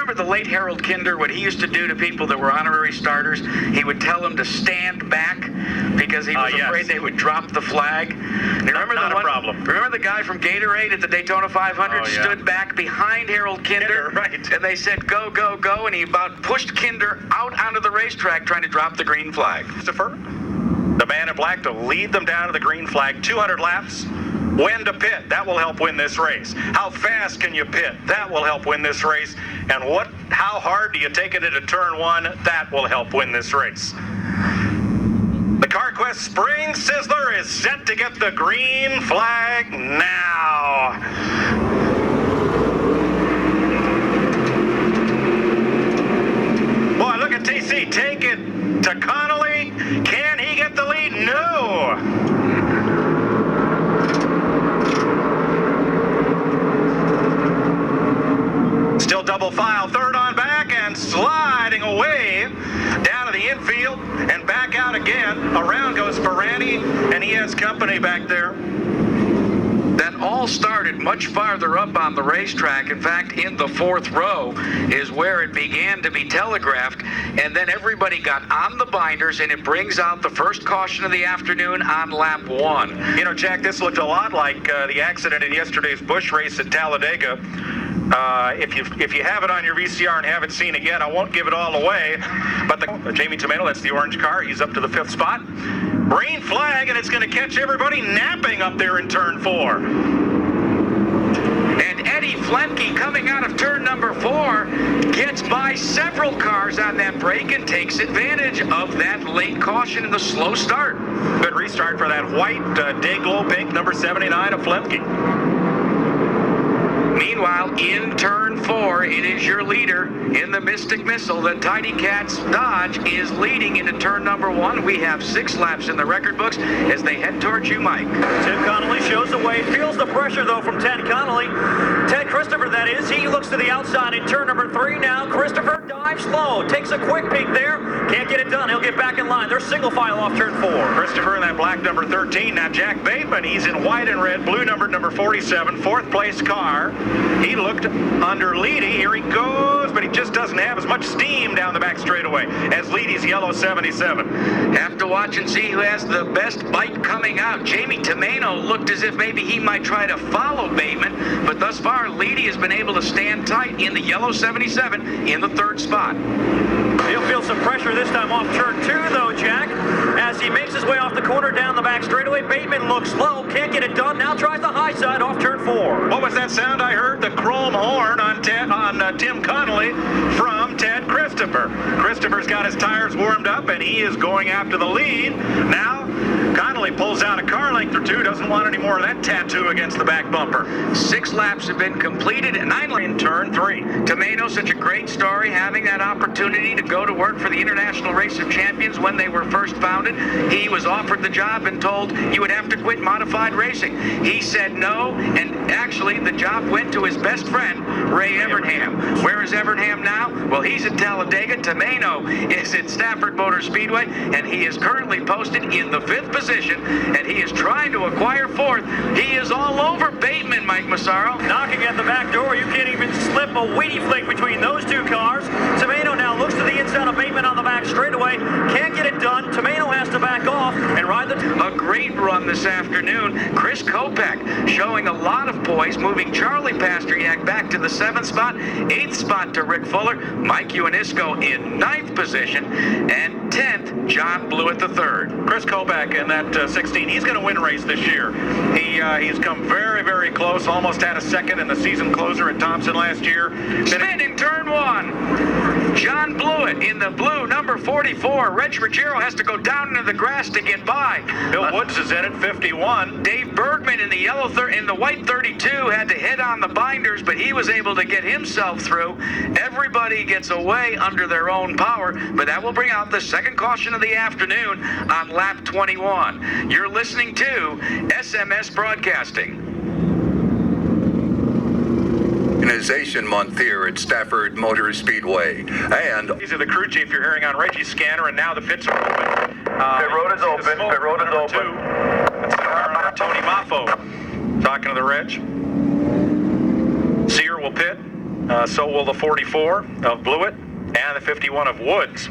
remember the late Harold Kinder, what he used to do to people that were honorary starters? He would tell them to stand back because he was afraid they would drop the flag. Remember Remember the guy from Gatorade at the Daytona 500 stood back behind Harold Kinder, and they said, go, go, go, and he about pushed Kinder out onto the racetrack trying to drop the green flag. Christopher, the man in black, to lead them down to the green flag. 200 laps. When to pit, that will help win this race. How fast can you pit? That will help win this race. And how hard do you take it into turn one? That will help win this race. The CarQuest Spring Sizzler is set to get the green flag now. Boy, look at TC take it to Connolly. Can he get the lead? No. Still double file, third on back, and sliding away down to the infield and back out again. Around goes Ferrani, and he has company back there. That all started much farther up on the racetrack. In fact, in the fourth row is where it began to be telegraphed, and then everybody got on the binders, and it brings out the first caution of the afternoon on lap 1. You know, Jack, this looked a lot like the accident in yesterday's Busch race at Talladega. If you have it on your VCR and haven't seen it yet, I won't give it all away. But Jamie Tomato, that's the orange car. He's up to the 5th spot. Green flag, and it's going to catch everybody napping up there in turn 4. And Eddie Flemke, coming out of turn number 4, gets by several cars on that break and takes advantage of that late caution and the slow start. Good restart for that white Dayglow pink number 79 of Flemke. Meanwhile, in turn 4, it is your leader in the Mystic Missile. The Tiny Cats Dodge is leading into turn number 1. We have 6 laps in the record books as they head towards you, Mike. Tim Connolly shows the way, feels the pressure, though, from Ted Connolly. Ted Christopher, that is. He looks to the outside in turn number 3 now. Christopher dives low, takes a quick peek there. Can't get it done. He'll get back in line. They're single file off turn 4. Christopher in that black number 13. Now Jack Bateman, he's in white and red, blue number 47, 4th place car. He looked under Leedy. Here he goes, but he just doesn't have as much steam down the back straightaway as Leedy's yellow 77. Have to watch and see who has the best bite coming out. Jamie Tomato looked as if maybe he might try to follow Bateman, but thus far, Leedy has been able to stand tight in the yellow 77 in the 3rd spot. He'll feel some pressure this time off turn 2, though, Jack. As he makes his way off the corner down the back straightaway, Bateman looks low, can't get it done. Now tries the high side off turn 4. What was that sound I heard? The chrome horn on Tim Connolly from Ted Christopher. Christopher's got his tires warmed up, and he is going after the lead. Now, Connolly pulls out a car length or 2, doesn't want any more of that tattoo against the back bumper. 6 laps have been completed, and 9 in turn 3. Tomato, such a great story, having that opportunity to go to work for the International Race of Champions when they were first founded. He was offered the job and told you would have to quit modified racing. He said no, and actually the job went to his best friend, Ray Evernham. Where is Evernham now? Well, he's at Talladega. Tomato is at Stafford Motor Speedway, and he is currently posted in the 5th position, and he is trying to acquire 4th. He is all over Bateman, Mike Massaro. Knocking at the back door. You can't even slip a weedy flick between those 2 cars. Tomato now looks to the inside of Bateman on the back straightaway. Can't get it done. Tomato has to back off and ride the... A great run this afternoon. Chris Kopech showing a lot of poise, moving Charlie Pasternak back to the 7th spot, 8th spot to Rick Fuller, Mike Ionesco in 9th position, and 10th, John Blewett the 3rd. Chris Kopech in that 16, he's going to win a race this year. He's come very, very close, almost had a second in the season closer at Thompson last year. Spinning turn 1. John Blewett in the blue, number 44. Reg Ruggiero has to go down into the grass to get by. Bill Woods is in at 51. Dave Bergman in the yellow in the white 32 had to hit on the binders, but he was able to get himself through. Everybody gets away under their own power, but that will bring out the 2nd caution of the afternoon on lap 21. You're listening to SMS Broadcasting. Organization Month here at Stafford Motor Speedway. And these are the crew chief you're hearing on Reggie's scanner, and now the pits are open. Pit road is open. Pit road is open. That's Tony Maffo talking to the Reg. Sear will pit. So will the 44 of Blewett and the 51 of Woods.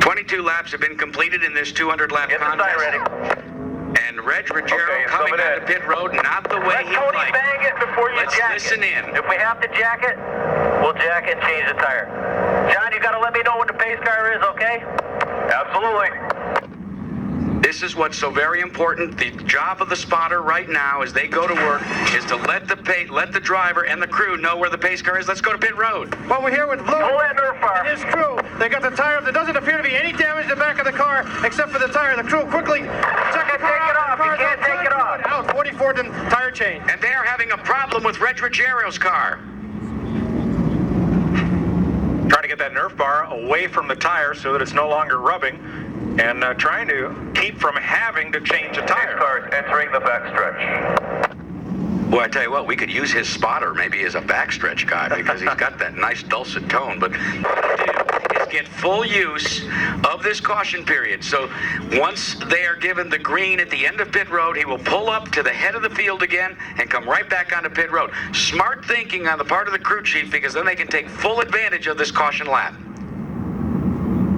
22 laps have been completed in this 200-lap Get the contest. tire ready. And Reg Ruggiero Okay, it's coming coming onto in. pit road, not the way Let he Tony liked. bang it before you Let's jack listen it. in. If we have to jack it, we'll jack it and change the tire. John, you got to let me know when the pace car is, okay? Absolutely. This is what's so very important. The job of the spotter right now as they go to work is to let the driver and the crew know where the pace car is. Let's go to pit road. Well, we're here with Blue Pull that Nerf bar. and his crew. They got the tire. There doesn't appear to be any damage to the back of the car except for the tire. The crew quickly check the car take it off. The car's You can't take it off. Out 44 tire change. And they are having a problem with Reg Ruggiero's car. Trying to get that Nerf bar away from the tire so that it's no longer rubbing, and trying to keep from having to change a Pace tire. car's entering the backstretch. Boy, I tell you what, we could use his spotter maybe as a backstretch guy because he's got that nice dulcet tone. But what to do is get full use of this caution period. So once they are given the green at the end of pit road, he will pull up to the head of the field again and come right back onto pit road. Smart thinking on the part of the crew chief because then they can take full advantage of this caution lap.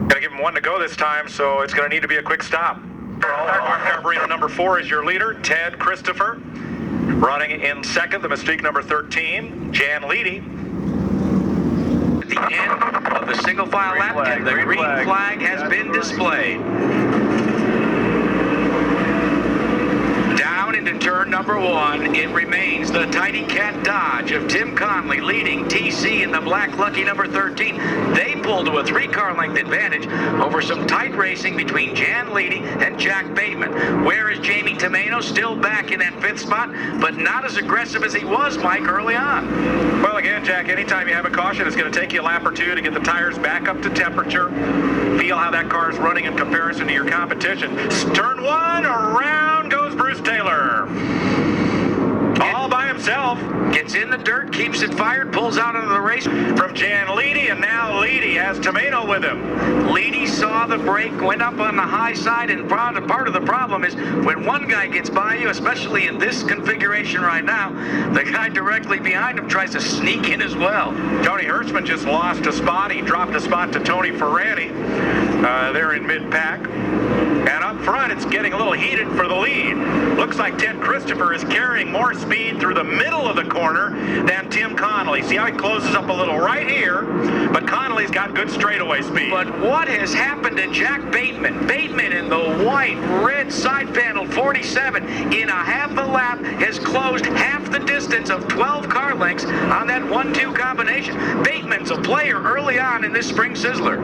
Gonna give him one to go this time, so it's gonna need to be a quick stop. Carburetor number 4 is your leader, Ted Christopher. Running in second, the Mystique number 13, Jan Leedy. At the end of the single file lap, and the green flag has been displayed. Down into turn number 1, it remains the Tidy Cat Dodge of Tim Conley leading TC in the black lucky number 13. They pulled to a 3-car length advantage over some tight racing between Jan Leedy and Jack Bateman. Where is Jamie Tomeno? Still back in that 5th spot, but not as aggressive as he was, Mike, early on. Well, again, Jack, anytime you have a caution, it's going to take you a lap or two to get the tires back up to temperature. Feel how that car is running in comparison to your competition. Turn 1, around goes Bruce Taylor. All by himself. Gets in the dirt, keeps it fired, pulls out into the race. From Jan Leedy, and now Leedy has Tomeno with him. Leedy saw the brake, went up on the high side, and part of the problem is when one guy gets by you, especially in this configuration right now, the guy directly behind him tries to sneak in as well. Tony Hirschman just lost a spot. He dropped a spot to Tony Ferrani. They're in mid-pack. And up front, it's getting a little heated for the lead. Looks like Ted Christopher is carrying more speed through the middle of the corner than Tim Connolly. See how he closes up a little right here, but Connolly's got good straightaway speed. But what has happened to Jack Bateman? Bateman in the white, red side panel 47 in a half a lap has closed half the distance of 12 car lengths on that 1-2 combination. Bateman's a player early on in this Spring Sizzler.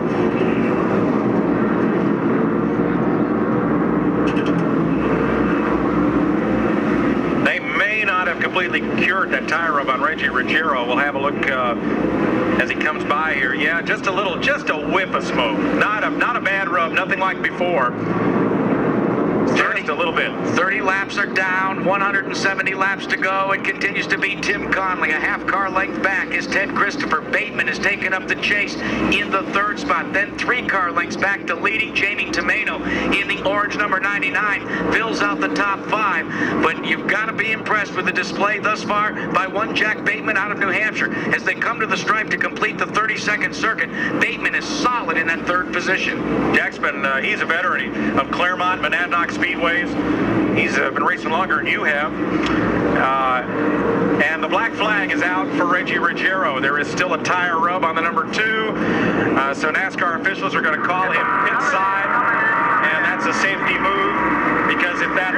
Have completely cured that tire rub on Reggie Ruggiero. We'll have a look as he comes by here. Yeah, just a whiff of smoke. Not a bad rub, nothing like before. Just a little bit. 30 laps are down, 170 laps to go. It continues to be Tim Conley, a half car length back as Ted Christopher. Bateman has taken up the chase in the 3rd spot. Then 3 car lengths back to leading Jamie Tomeno in the orange number 99. Fills out the top 5. But you've got to be impressed with the display thus far by one Jack Bateman out of New Hampshire. As they come to the stripe to complete the 32nd circuit, Bateman is solid in that 3rd position. Jack's been, he's a veteran of Claremont, Monadnock Speedways. He's been racing longer than you have. And the black flag is out for Reggie Ruggiero. There is still a tire rub on the number 2. So NASCAR officials are going to call him pit side. And that's a safety move because if that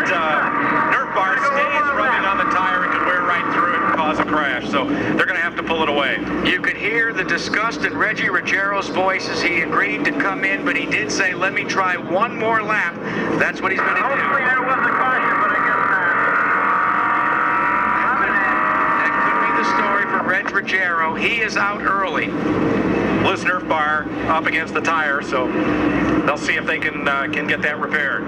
Nerf bar stays rubbing on the tire, it could wear right through it and cause a crash. So they're going to have to pull it away. You could hear the disgust in Reggie Ruggiero's voice as he agreed to come in, but he did say, let me try one more lap. That's what he's going to do. Hopefully there was a caution, but I guess not. That could be the story for Reg Ruggiero. He is out early. Loose Nerf bar up against the tire, so they'll see if they can get that repaired.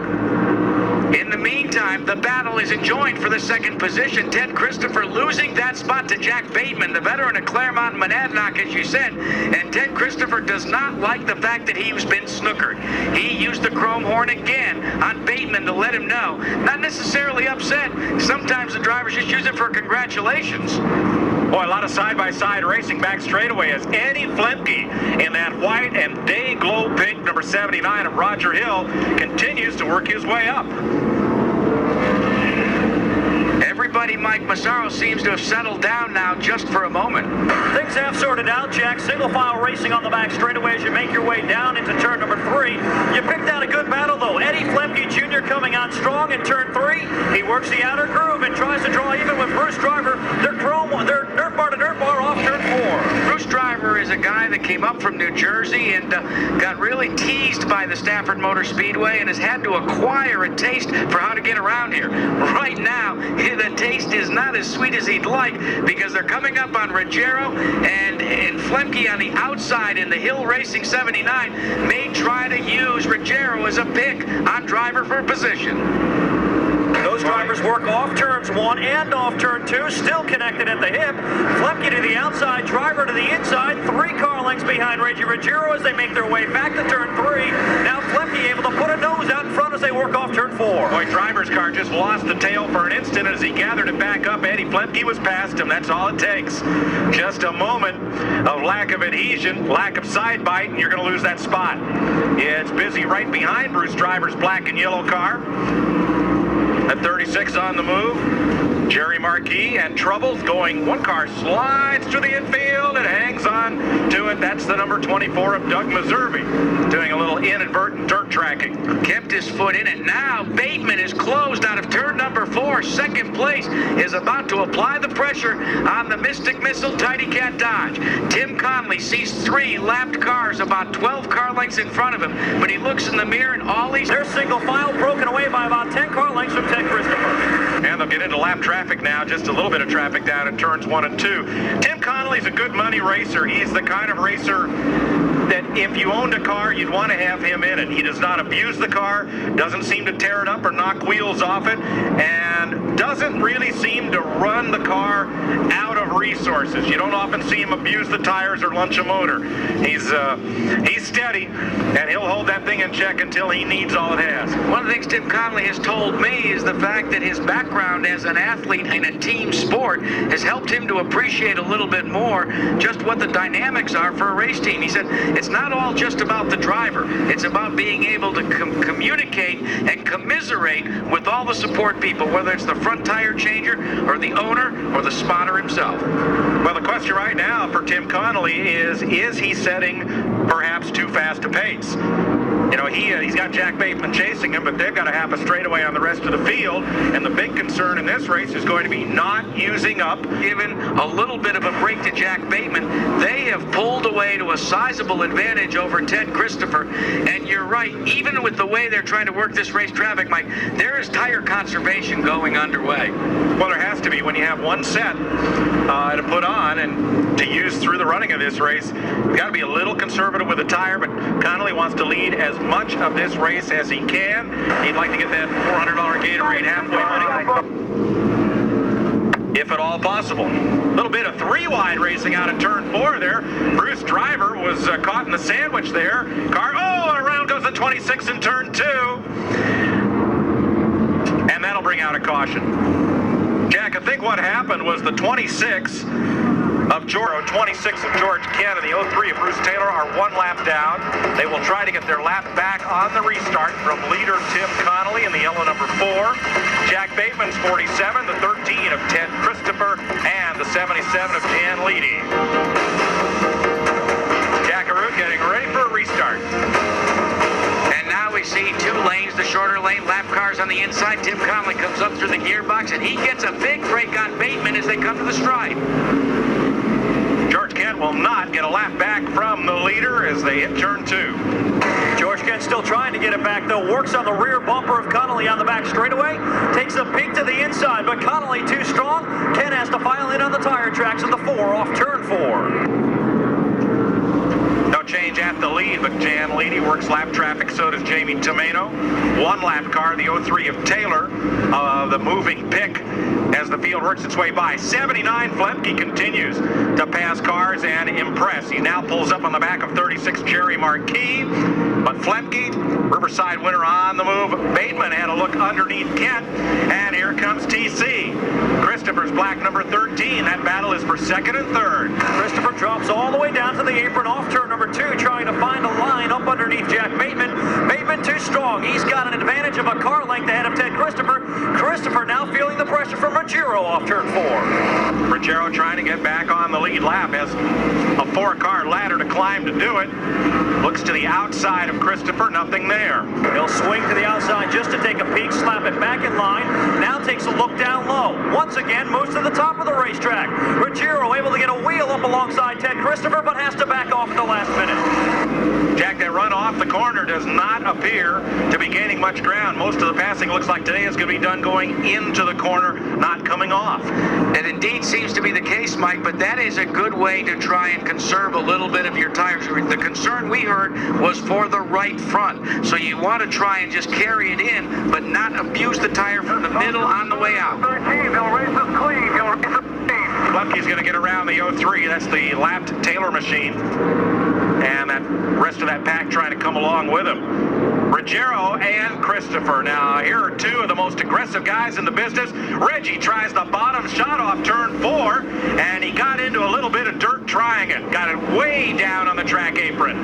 In the meantime, the battle is enjoined for the second position. Ted Christopher losing that spot to Jack Bateman, the veteran of Claremont and Monadnock, as you said. And Ted Christopher does not like the fact that he's been snookered. He used the chrome horn again on Bateman to let him know. Not necessarily upset. Sometimes the drivers just use it for congratulations. Boy, a lot of side-by-side racing back straightaway as Eddie Flemke in that white and day glow pink number 79 of Roger Hill continues to work his way up. Everybody, Mike Massaro, seems to have settled down now just for a moment. Things have sorted out, Jack. Single file racing on the back straightaway as you make your way down into turn number 3. You picked out a good battle, though. Eddie Flemke Jr. coming on strong in turn 3. He works the outer groove and tries to draw even with Bruce Driver. Their dirt bar to dirt bar off turn 4. Bruce Driver is a guy that came up from New Jersey and got really teased by the Stafford Motor Speedway and has had to acquire a taste for how to get around here. Right now, the taste is not as sweet as he'd like because they're coming up on Ruggiero and Flemke on the outside in the Hill Racing 79 may try to use Ruggiero as a pick on Driver for position. Those drivers work off turns 1 and off turn 2, still connected at the hip. Flemke to the outside, Driver to the inside, 3 car lengths behind Reggie Ruggiero as they make their way back to turn 3. Now Flemke able to put a nose out in front as they work off turn 4. Boy, Driver's car just lost the tail for an instant as he gathered it back up. Eddie Flemke was past him. That's all it takes. Just a moment of lack of adhesion, lack of side bite, and you're going to lose that spot. It's busy right behind Bruce Driver's black and yellow car. At 36 on the move, Jerry Marquis and Troubles going. One car slides to the infield and hangs on to it. That's the number 24 of Doug Meservey, doing a little inadvertent dirt tracking. Kept his foot in it. Now Bateman is closed out of turn number 4. Second place is about to apply the pressure on the Mystic Missile Tidy Cat Dodge. Tim Conley sees 3 lapped cars about 12 car lengths in front of him, but he looks in the mirror and all he's... Their single file broken away by about 10 car lengths from Ted Christopher. And they'll get into lap traffic now, just a little bit of traffic down in turns 1 and 2. Tim Connolly's a good money racer. He's the kind of racer that if you owned a car, you'd want to have him in it. He does not abuse the car, doesn't seem to tear it up or knock wheels off it, and doesn't really seem to run the car out of resources. You don't often see him abuse the tires or lunch a motor. He's steady, and he'll hold that thing in check until he needs all it has. One of the things Tim Conley has told me is the fact that his background as an athlete in a team sport has helped him to appreciate a little bit more just what the dynamics are for a race team. He said it's not all just about the driver. It's about being able to communicate and commiserate with all the support people, whether it's the front tire changer or the owner or the spotter himself. Well, the question right now for Tim Connolly is he setting perhaps too fast a pace? You know, he's got Jack Bateman chasing him, but they've got a half a straightaway on the rest of the field, and the big concern in this race is going to be not using up. Given a little bit of a break to Jack Bateman, they have pulled away to a sizable advantage over Ted Christopher, and you're right, even with the way they're trying to work this race traffic, Mike, there is tire conservation going underway. Well, there has to be when you have one set to put on and to use through the running of this race. You've got to be a little conservative with the tire, but Connolly wants to lead as much of this race as he can. He'd like to get that $400 Gatorade halfway money, if at all possible. A little bit of 3-wide racing out of turn 4 there. Bruce Driver was caught in the sandwich there. Around goes the 26 in turn 2. And that'll bring out a caution. Jack, I think what happened was the 26 of George Kent and the 03 of Bruce Taylor are 1 lap down. They will try to get their lap back on the restart from leader Tim Connolly in the yellow number 4. Jack Bateman's 47, the 13 of Ted Christopher, and the 77 of Jan Leedy. Jackaroo getting ready for a restart. And now we see 2 lanes, the shorter lane, lap cars on the inside. Tim Connolly comes up through the gearbox, and he gets a big break on Bateman as they come to the stride. George Kent will not get a lap back from the leader as they hit turn 2. George Kent still trying to get it back, though. Works on the rear bumper of Connolly on the back straightaway. Takes a peek to the inside, but Connolly too strong. Kent has to file in on the tire tracks of the 4 off turn 4. Now, change at the lead, but Jan Leedy works lap traffic, so does Jamie Tomeno. One lap car, the 03 of Taylor, the moving pick as the field works its way by. 79 Flemke continues to pass cars and impress. He now pulls up on the back of 36 Jerry Marquis, but Flemke, Riverside winner on the move. Bateman had a look underneath Kent, and here comes TC. Christopher's black number 13. That battle is for second and third. Christopher drops all the way down to the apron off turn number 2, trying to find a line up underneath Jack Bateman. Bateman too strong. He's got an advantage of a car length ahead of Ted Christopher. Christopher now feeling the pressure from Ruggiero off turn 4. Ruggiero trying to get back on the lead lap, has a 4-car ladder to climb to do it. Looks to the outside of Christopher, nothing there. He'll swing to the outside just to take a peek, slap it back in line. Now takes a look down low. Once again, moves to the top of the racetrack. Ruggiero able to get a wheel up alongside Ted Christopher, but has to back off at the last minute. Jack, that run off the corner does not appear to be gaining much ground. Most of the passing looks like today is going to be done going into the corner, not coming off. It indeed seems to be the case, Mike, but that is a good way to try and conserve a little bit of your tires. The concern we heard was for the right front. So you want to try and just carry it in, but not abuse the tire from the middle on the way out. 13, they'll race us clean. They'll race us clean. Flemke's going to get around the 03. That's the lapped Taylor machine. And that rest of that pack trying to come along with him. Ruggiero and Christopher. Now, here are two of the most aggressive guys in the business. Reggie tries the bottom shot off turn 4, and he got into a little bit of dirt trying it. Got it way down on the track apron.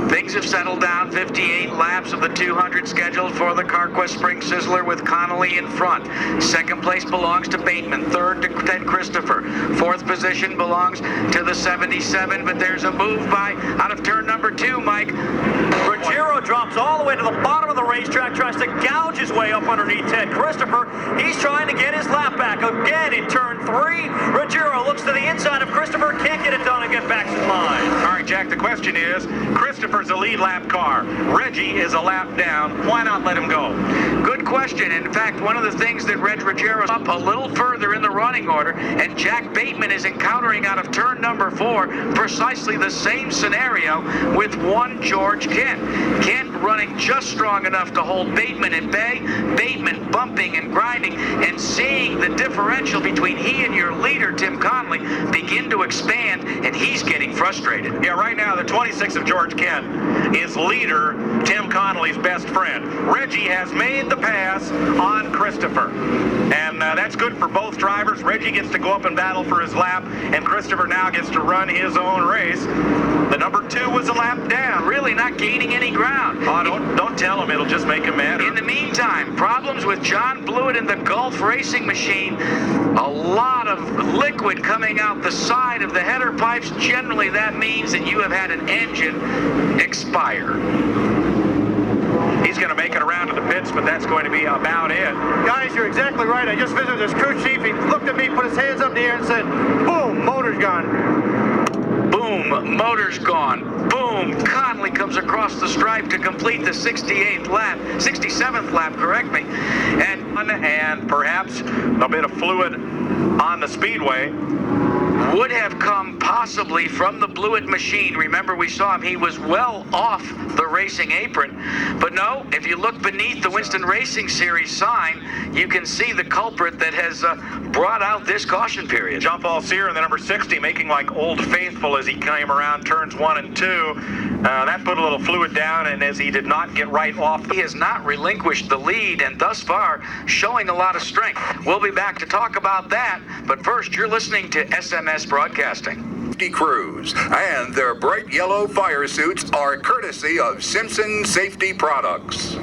Things have settled down. 58 laps of the 200 scheduled for the CarQuest Spring Sizzler with Connolly in front. Second place belongs to Bateman. Third to Ted Christopher. Fourth position belongs to the 77, but there's a move by out of turn number 2, Mike. Ruggiero drops all the way to the bottom of the racetrack, tries to gouge his way up underneath Ted Christopher. He's trying to get his lap back again in turn 3. Ruggiero looks to the inside of Christopher, can't get it done and get back to the line. All right, Jack, the question is, Christopher's a lead lap car. Reggie is a lap down. Why not let him go? Good question. In fact, one of the things that Reg Ruggiero's up a little further in the running order, and Jack Bateman is encountering out of turn number 4 precisely the same scenario with one George Kent. Kent running just strong enough to hold Bateman at bay, Bateman bumping and grinding, and seeing the differential between he and your leader, Tim Connolly, begin to expand, and he's getting frustrated. Yeah, right now, the 26 of George Kent is leader Tim Connolly's best friend. Reggie has made the pass on Christopher, and that's good for both drivers. Reggie gets to go up and battle for his lap, and Christopher now gets to run his own race. The number 2 was a lap down. Really not gaining any ground. Oh, don't tell him. It'll just make him mad. In the meantime, problems with John Blewett and the Gulf Racing machine. A lot of liquid coming out the side of the header pipes. Generally, that means that you have had an engine expire. He's going to make it around to the pits, but that's going to be about it. Guys, you're exactly right. I just visited his crew chief. He looked at me, put his hands up in the air and said, boom, motor's gone. Boom, motor's gone. Boom, Connolly comes across the stripe to complete the 67th lap, correct me. And perhaps a bit of fluid on the Speedway. Would have come possibly from the Blewett machine. Remember, we saw him. He was well off the racing apron. But no, if you look beneath the Winston Racing Series sign, you can see the culprit that has brought out this caution period. John Paul Sear in the number 60 making like Old Faithful as he came around turns 1 and 2. That put a little fluid down, and as he did not get right off. He has not relinquished the lead, and thus far showing a lot of strength. We'll be back to talk about that, but first you're listening to SMS Broadcasting. Crews and their bright yellow fire suits are courtesy of Simpson Safety Products. I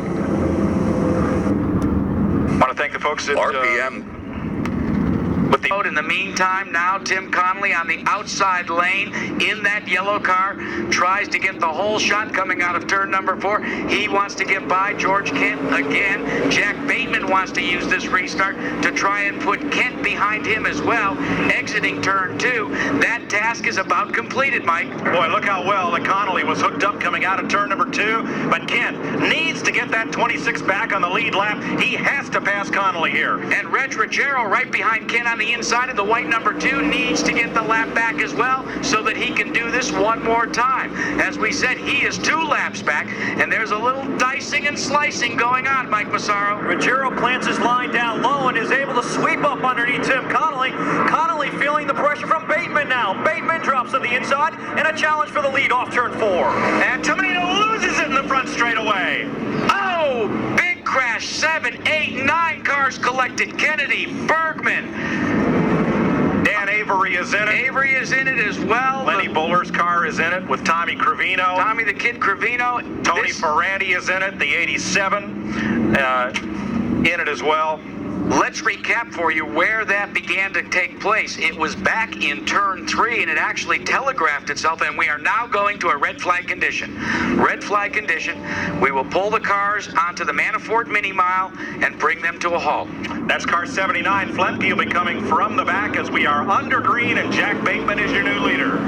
want to thank the folks at RPM. With the in the meantime, now Tim Connolly on the outside lane in that yellow car tries to get the whole shot coming out of turn number 4. He wants to get by George Kent again. Jack Bateman wants to use this restart to try and put Kent behind him as well, exiting turn 2. That task is about completed, Mike. Boy, look how well the Connolly was hooked up coming out of turn number 2. But Kent needs to get that 26 back on the lead lap. He has to pass Connolly here. And Reg Ruggiero right behind Kent on the inside of the white number 2 needs to get the lap back as well so that he can do this one more time. As we said, he is 2 laps back, and there's a little dicing and slicing going on, Mike Massaro. Ruggiero plants his line down low and is able to sweep up underneath Tim Connolly. Connolly feeling the pressure from Bateman now. Bateman drops to the inside, and a challenge for the lead off turn 4. And Tomato loses it in the front straightaway. Oh, big crash. 7, 8, 9 cars collected. Kennedy, Bergman. Dan Avery is in it. Avery is in it as well. Lenny Buller's car is in it with Tommy Cravino. Tommy the Kid Cravino. Tony Ferranti is in it, the 87, in it as well. Let's recap for you where that began to take place. It was back in turn 3, and it actually telegraphed itself, and we are now going to a red flag condition. Red flag condition. We will pull the cars onto the Manafort Mini Mile and bring them to a halt. That's car 79. Flemke will be coming from the back as we are under green, and Jack Bateman is your new leader.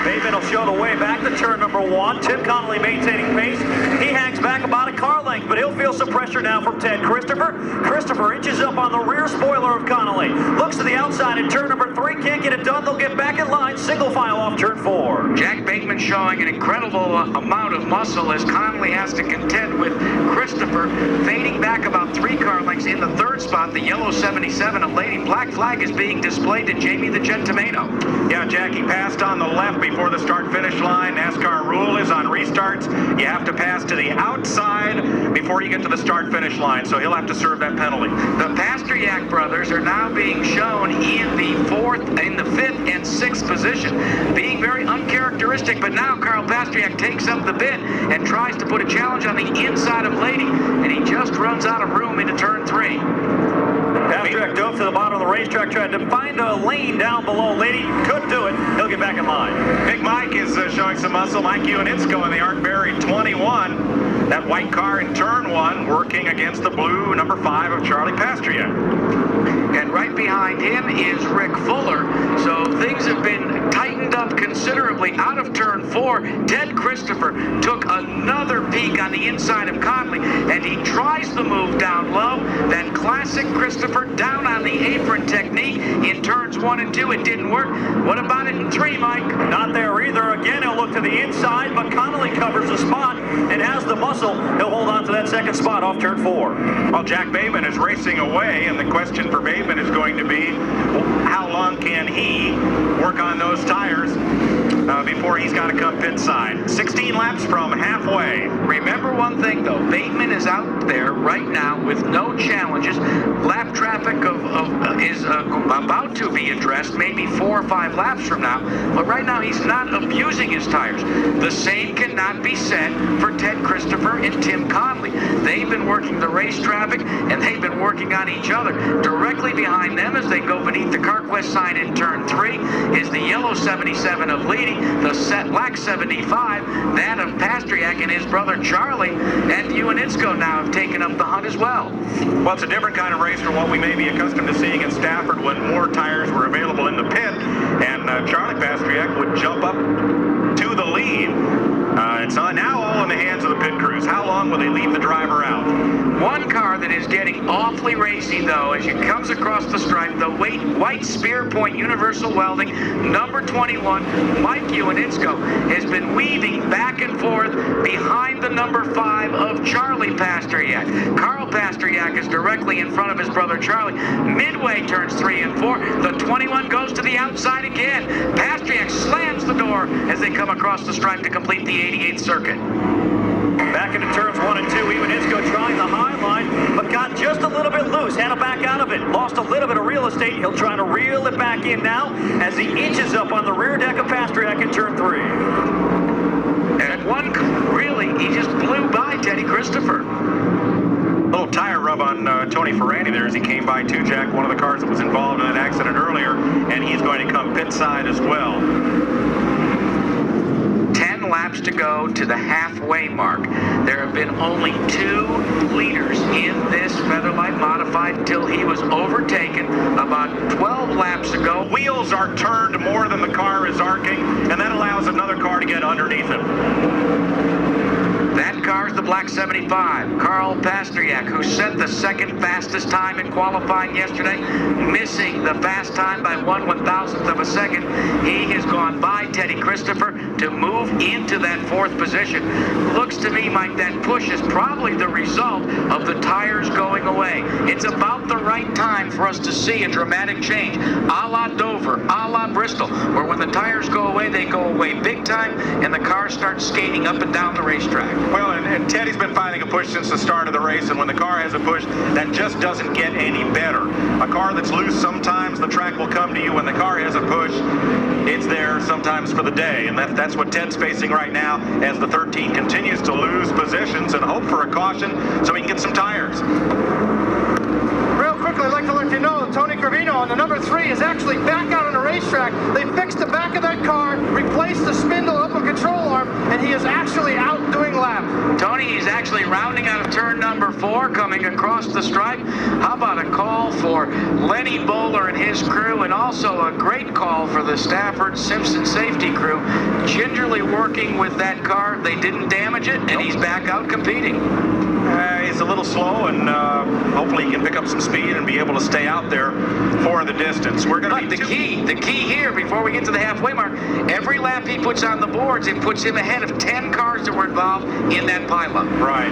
Bateman will show the way back to turn number 1. Tim Connolly maintaining pace. He hangs back about a car length, but he'll feel some pressure now from Ted Christopher. Christopher inches up on the rear spoiler of Connolly. Looks to the outside in turn number 3. Can't get it done. They'll get back in line. Single file off turn 4. Jack Bateman showing an incredible amount of muscle as Connolly has to contend with Christopher, fading back about 3 car lengths in the 3rd spot. The yellow 77 of Lady Black flag is being displayed to Jamie the Gentomano. Yeah, Jackie passed on the left before the start-finish line. NASCAR rule is on restarts, you have to pass to the outside before you get to the start-finish line, so he'll have to serve that penalty. The Pasteryak brothers are now being shown in the 5th and 6th position, being very uncharacteristic, but now Carl Pasteryak takes up the bit and tries to put a challenge on the inside of Lady, and he just runs out of room into turn 3. Pasteryak dove to the bottom of the racetrack, tried to find a lane down below Lady. Couldn't do it. He'll get back in line. Big Mike is showing some muscle. Mike Ioannitsko in the Arkberry 21. That white car in turn 1 working against the blue number 5 of Charlie Pasteryak. And right behind him is Rick Fuller. So things have been tightened up considerably out of turn 4. Ted Christopher took another peek on the inside of Connolly, and he tries the move down low. That classic Christopher down on the apron technique in turns 1 and 2. It didn't work. What about it in 3, Mike? Not there either. Again, he'll look to the inside, but Connolly covers the spot and has the muscle. He'll hold on to that 2nd spot off turn 4. Well, Jack Bateman is racing away, and the question for Bateman is going to be, how long can he work on those tires before he's got to come pit side? 16 laps from halfway. Remember one thing, though. Bateman is out there right now with no challenges. Lap traffic is about to be addressed maybe 4 or 5 laps from now. But right now, he's not abusing his tires. The same cannot be said for Ted Christopher and Tim Connolly. They've been working the race traffic, and they've been working on each other. Directly behind them as they go beneath the CarQuest sign in turn 3 is the yellow 77 of Leedy, the black 75, that of Pasteryak and his brother Charlie, and Ioannitsko now have taken up the hunt as well. Well, it's a different kind of race from what we may be accustomed to seeing in Stafford when more tires were available in the pit, and Charlie Pasteryak would jump up to the lead. It's now all in the hands of the pit crews. How long will they leave the driver out? One car that is getting awfully racy, though, as it comes across the stripe, the white Spear Point Universal Welding, number 21, Mike Ioannitsko, has been weaving back and forth behind the number 5 of Charlie Pasteryak. Carl Pasteryak is directly in front of his brother Charlie. Midway turns 3 and 4. The 21 goes to the outside again. Pasteryak slams the door as they come across the stripe to complete the 88th circuit. Back into turns 1 and 2, Ioannitsko trying the high line, but got just a little bit loose, had to back out of it. Lost a little bit of real estate. He'll try to reel it back in now as he inches up on the rear deck of Pasteryak in turn 3. And one, really, he just blew by Teddy Christopher. Little tire rub on Tony Ferranti there as he came by too, Jack, one of the cars that was involved in that accident earlier, and he's going to come pit side as well. 10 laps to go to the halfway mark. There have been only 2 leaders in modified until he was overtaken about 12 laps ago. Wheels are turned more than the car is arcing, and that allows another car to get underneath him. That car's the black 75, Carl Pasteryak, who set the second fastest time in qualifying yesterday, missing the fast time by 1/1000th of a second. He has gone by Teddy Christopher to move into that fourth position. Looks to me, Mike, that push is probably the result of the tires going away. It's about the right time for us to see a dramatic change, a la Dover, a la Bristol, where when the tires go away, they go away big time, and the cars start skating up and down the racetrack. Well, and Teddy's been finding a push since the start of the race, and when the car has a push, that just doesn't get any better. A car that's loose, sometimes the track will come to you. When the car has a push, it's there sometimes for the day, and that's what Ted's facing right now as the 13 continues to lose positions and hope for a caution so he can get some tires. Real quickly, I'd like to let you know that Tony Gravino on the number 3 is actually back out on the racetrack. They fixed the back of that car, replaced the spindle up a control arm, and he is actually out doing laps. Tony is actually rounding out of turn number 4, coming across the stripe. How about a call for Lenny Bowler and his crew, and also a great call for the Stafford Simpson safety crew, gingerly working with that car. They didn't damage it, and he's back out competing. He's a little slow, and hopefully he can pick up some speed and be able to stay out there for the distance. We're going to But the key here, before we get to the halfway mark, every lap he puts on the boards, it puts him ahead of 10 cars that were involved in that pileup. Right.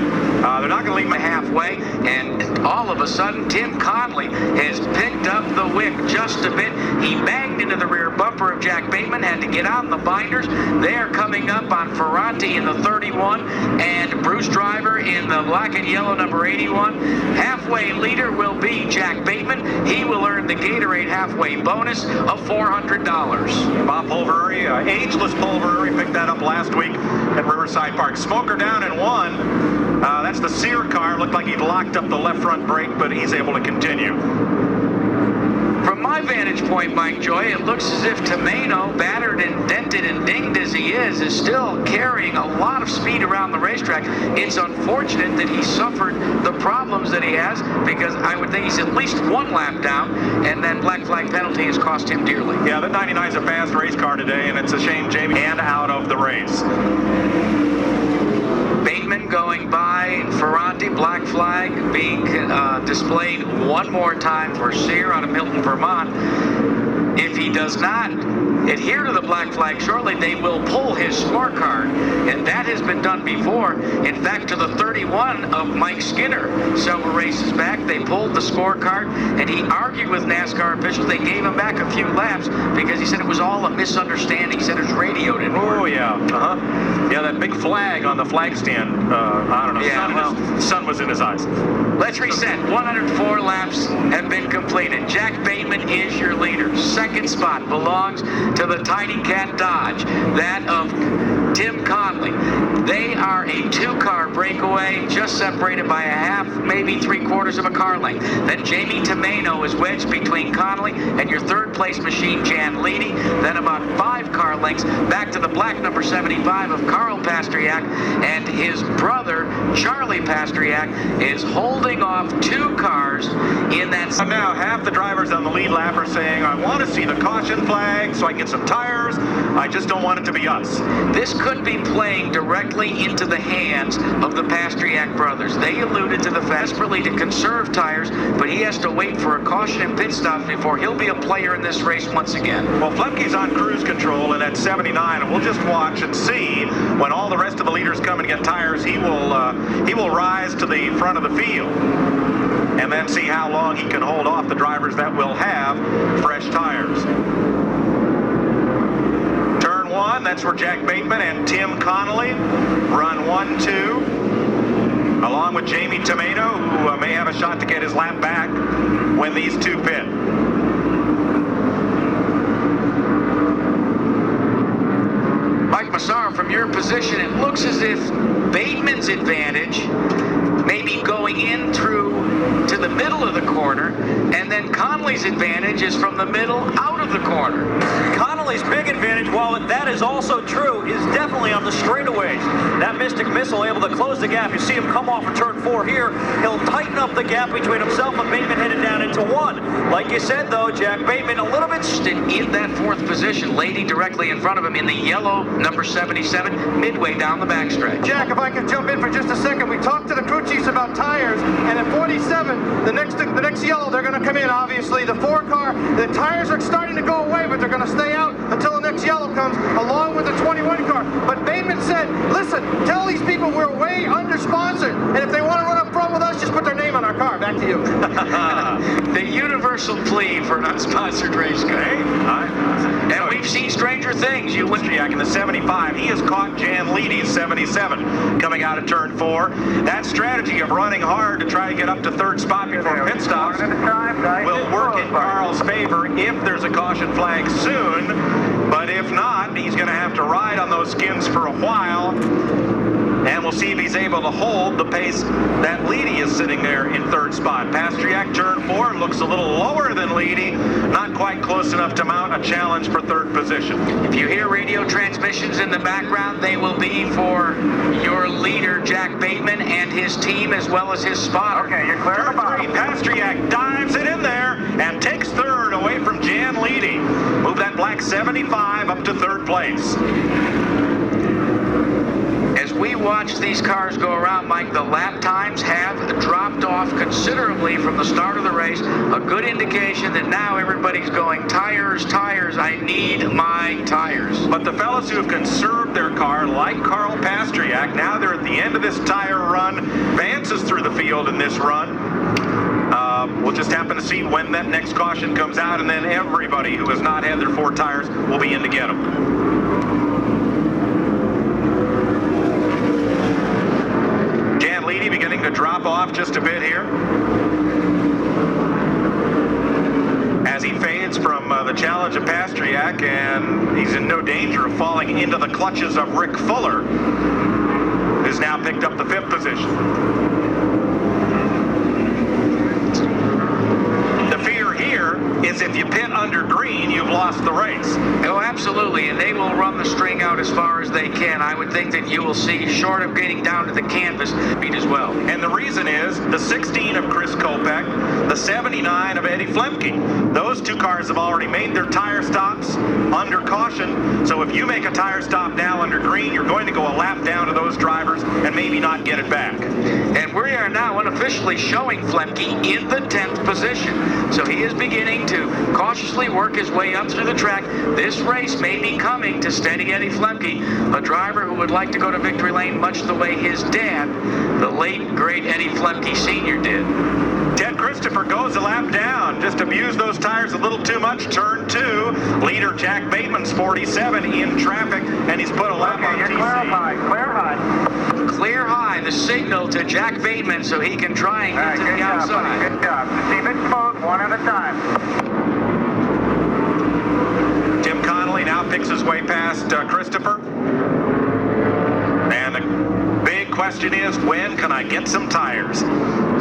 They're not going to leave him Halfway, and all of a sudden, Tim Conley has picked up the wick just a bit. He banged into the rear bumper of Jack Bateman, had to get on the binders. They're coming up on Ferranti in the 31, and Bruce Driver in the black and yellow number 81. Halfway leader will be Jack Bateman. He will earn the Gatorade halfway bonus of $400. Bob Pulverary, ageless Pulverary, picked that up last week at Riverside Park. Smoker down in 1. That's the Sear car. Looked like he'd locked up the left front brake, but he's able to continue. From my vantage point, Mike Joy, it looks as if Tomeno, battered and dented and dinged as he is still carrying a lot of speed around the racetrack. It's unfortunate that he suffered the problems that he has, because I would think he's at least one lap down, and that black flag penalty has cost him dearly. Yeah, the 99 is a fast race car today, and it's a shame Jamie and out of the race. Bateman going by, Ferranti, black flag being displayed one more time for Sear out of Milton, Vermont. If he does not adhere to the black flag shortly, they will pull his scorecard, and that has been done before. In fact, to the 31 of Mike Skinner several races back, they pulled the scorecard, and he argued with NASCAR officials. They gave him back a few laps because he said it was all a misunderstanding. He said his radio didn't work. Oh, yeah. Yeah, that big flag on the flag stand, I don't know, Yeah, sun was in his eyes. Let's reset. 104 laps have been completed. Jack Bateman is your leader. Second spot belongs to the Tiny Cat Dodge, that of Tim Conley. They are a 2-car breakaway, just separated by a half, maybe 3/4 of a car length. Then Jamie Tomeno is wedged between Conley and your third place machine, Jan Leedy. Then about 5 car lengths back to the black number 75 of Carl Pasteryak, and his brother, Charlie Pasteryak, is holding off 2 cars in that. So now half the drivers on the lead lap are saying, I want to see the caution flag so I can get some tires. I just don't want it to be us. This could be playing directly into the hands of the Pasteryak brothers. They alluded to the desperately to conserve tires, but he has to wait for a caution and pit stops before he'll be a player in this race once again. Well, Flemke's on cruise control in that 79, and we'll just watch and see when all the rest of the leaders come and get tires. He will rise to the front of the field and then see how long he can hold off the drivers that will have fresh tires. Turn 1, that's where Jack Bateman and Tim Connolly run 1-2, along with Jamie Tomeno, who may have a shot to get his lap back when these two pit. Mike Massaro, from your position, it looks as if Bateman's advantage may be going in through to the middle of the corner, and then Conley's advantage is from the middle out of the corner. Connolly's big advantage, while that is also true, is definitely on the straightaways. That Mystic Missile able to close the gap. You see him come off of turn 4 here. He'll tighten up the gap between himself and Bateman, headed down into 1. Like you said, though, Jack Bateman a little bit in that 4th position, Lady directly in front of him in the yellow number 77, midway down the backstretch. Jack, if I could jump in for just a second, we talked to the crew chiefs about tires, and at 47, the next yellow, they're going to come in, obviously. The 4 car, the tires are starting to go away, but they're going to stay out until the next yellow comes, along with the 21 car. But Bateman said, listen, tell these people we're way under-sponsored, and if they want to run up front with us, just put their name on our car. Back to you. The universal plea for an unsponsored race car. And we've seen stranger things. You went Jack in the 75. He has caught Jan Leedy's 77 coming out of turn 4. That strategy of running hard to try to get up to 3rd spot before pit stops will work in Carl's favor if there's a caution flag soon. But if not, he's going to have to ride on those skins for a while. And we'll see if he's able to hold the pace that Leedy is sitting there in 3rd spot. Pastriak, turn 4, looks a little lower than Leedy. Not quite close enough to mount a challenge for 3rd position. If you hear radio transmissions in the background, they will be for your leader, Jack Bateman, and his team, as well as his spotter. Okay, you're clear. Turn 3, Pastriak dives it in there and takes 3rd away from Jan Leedy. Move that black 75 up to 3rd place. As we watch these cars go around, Mike, the lap times have dropped off considerably from the start of the race. A good indication that now everybody's going, tires, tires, I need my tires. But the fellas who have conserved their car, like Carl Pastriak, now they're at the end of this tire run. Vance is through the field in this run. We'll just happen to see when that next caution comes out, and then everybody who has not had their 4 tires will be in to get them. Leedy beginning to drop off just a bit here as he fades from the challenge of Pastriak, and he's in no danger of falling into the clutches of Rick Fuller, who's now picked up the 5th position. The fear here is if you pit under green, you've lost the race. Oh, absolutely, and they will run the string out as far as they can. I would think that you will see, short of getting down to the canvas, speed as well. And the reason is the 16 of Chris Kopech, the 79 of Eddie Flemke. Those 2 cars have already made their tire stops under caution, so if you make a tire stop now under green, you're going to go a lap down to those drivers and maybe not get it back. And we are now unofficially showing Flemke in the 10th position. So he is beginning to cautiously work his way up through the track. This race may be coming to steady Eddie Flemke, a driver who would like to go to victory lane much the way his dad, the late, great Eddie Flemke Sr. did. Ted Christopher goes a lap down, just abused those tires a little too much. Turn 2, leader Jack Bateman's 47 in traffic, and he's put a lap on TC. Clear high. Clear high, the signal to Jack Bateman so he can try and get to the outside. Good job. Just keep it smooth, one at a time. Tim Connolly now picks his way past Christopher. And the big question is, when can I get some tires?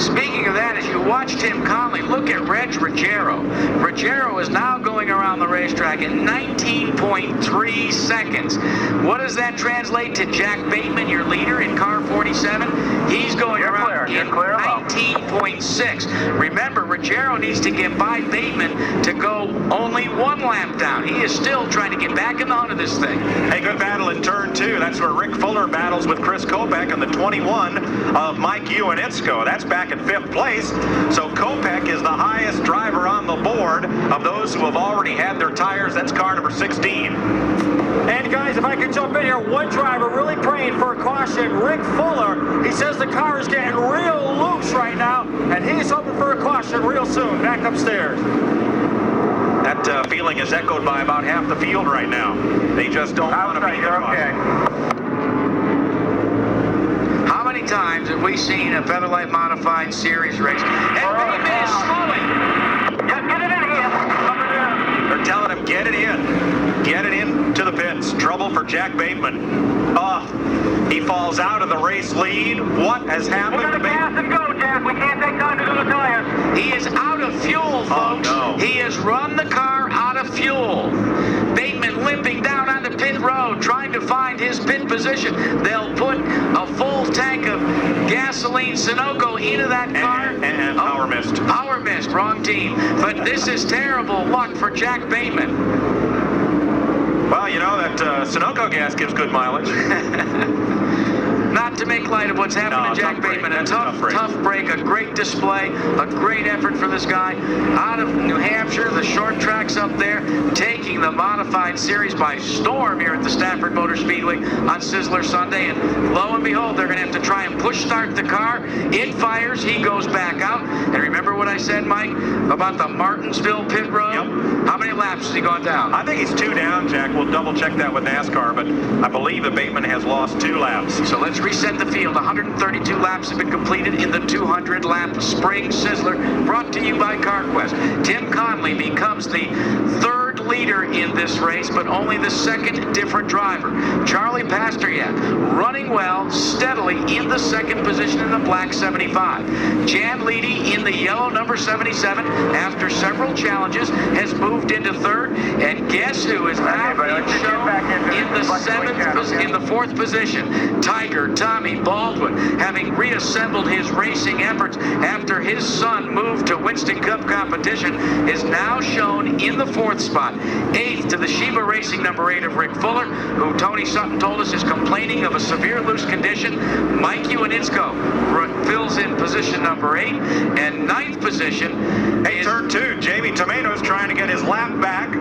Speaking of that, as you watch Tim Conley, look at Reg Ruggiero. Ruggiero is now going around the racetrack in 19.3 seconds. What does that translate to Jack Bateman, your leader in car 47? He's going around in 19.6. Remember, Ruggiero needs to get by Bateman to go only 1 lap down. He is still trying to get back in the hunt of this thing. A good battle in turn 2. That's where Rick Fuller battles with Chris Kopech on the 21 of Mike Ioannitsko. That's back in 5th place. So Kopech is the highest driver on the board of those who have already had their tires. That's car number 16. And guys, if I could jump in here, one driver really praying for a caution, Rick Fuller. He says the car is getting real loose right now, and he's hoping for a caution real soon. Back upstairs. That feeling is echoed by about half the field right now. They just don't want to be there. How many times have we seen a Featherlight Modified Series race? And Bateman is slowing. Just get it in here. They're telling him, get it in. Get it into the pits. Trouble for Jack Bateman. He falls out of the race lead. What has happened We're to going to gas and go, Jack. We can't take time to do the tire. He is out of fuel, folks. Oh, no. He has run the car out of fuel. Bateman limping down onto pit road, trying to find his pit position. They'll put a full tank of gasoline Sunoco into that car. And power mist. Power mist, wrong team. But this is terrible luck for Jack Bateman. Well, you know that Sunoco gas gives good mileage. Not to make light of what's happened to Jack Bateman. A tough break, a great display, a great effort for this guy. Out of New Hampshire, the short tracks up there, taking the modified series by storm here at the Stafford Motor Speedway on Sizzler Sunday. And lo and behold, they're going to have to try and push start the car. It fires, he goes back out. And remember what I said, Mike, about the Martinsville pit road? Yep. How many laps has he gone down? I think he's 2 down, Jack. We'll double check that with NASCAR, but I believe that Bateman has lost 2 laps. So let's reset the field. 132 laps have been completed in the 200-lap Spring Sizzler, brought to you by CarQuest. Tim Conley becomes the 3rd leader in this race, but only the 2nd different driver. Charlie Pasteryak running well, steadily in the 2nd position in the black 75. Jan Leedy in the yellow number 77, after several challenges, has moved into 3rd. And guess who is now being shown in the 4th position? Tiger Tommy Baldwin, having reassembled his racing efforts after his son moved to Winston Cup competition, is now shown in the 4th spot. 8th to the Sheba Racing number 8 of Rick Fuller, who Tony Sutton told us is complaining of a severe loose condition. Mike Iwaninsko fills in position number 8, and 9th position. Hey, turn 2, Jamie Tomato's trying to get his lap back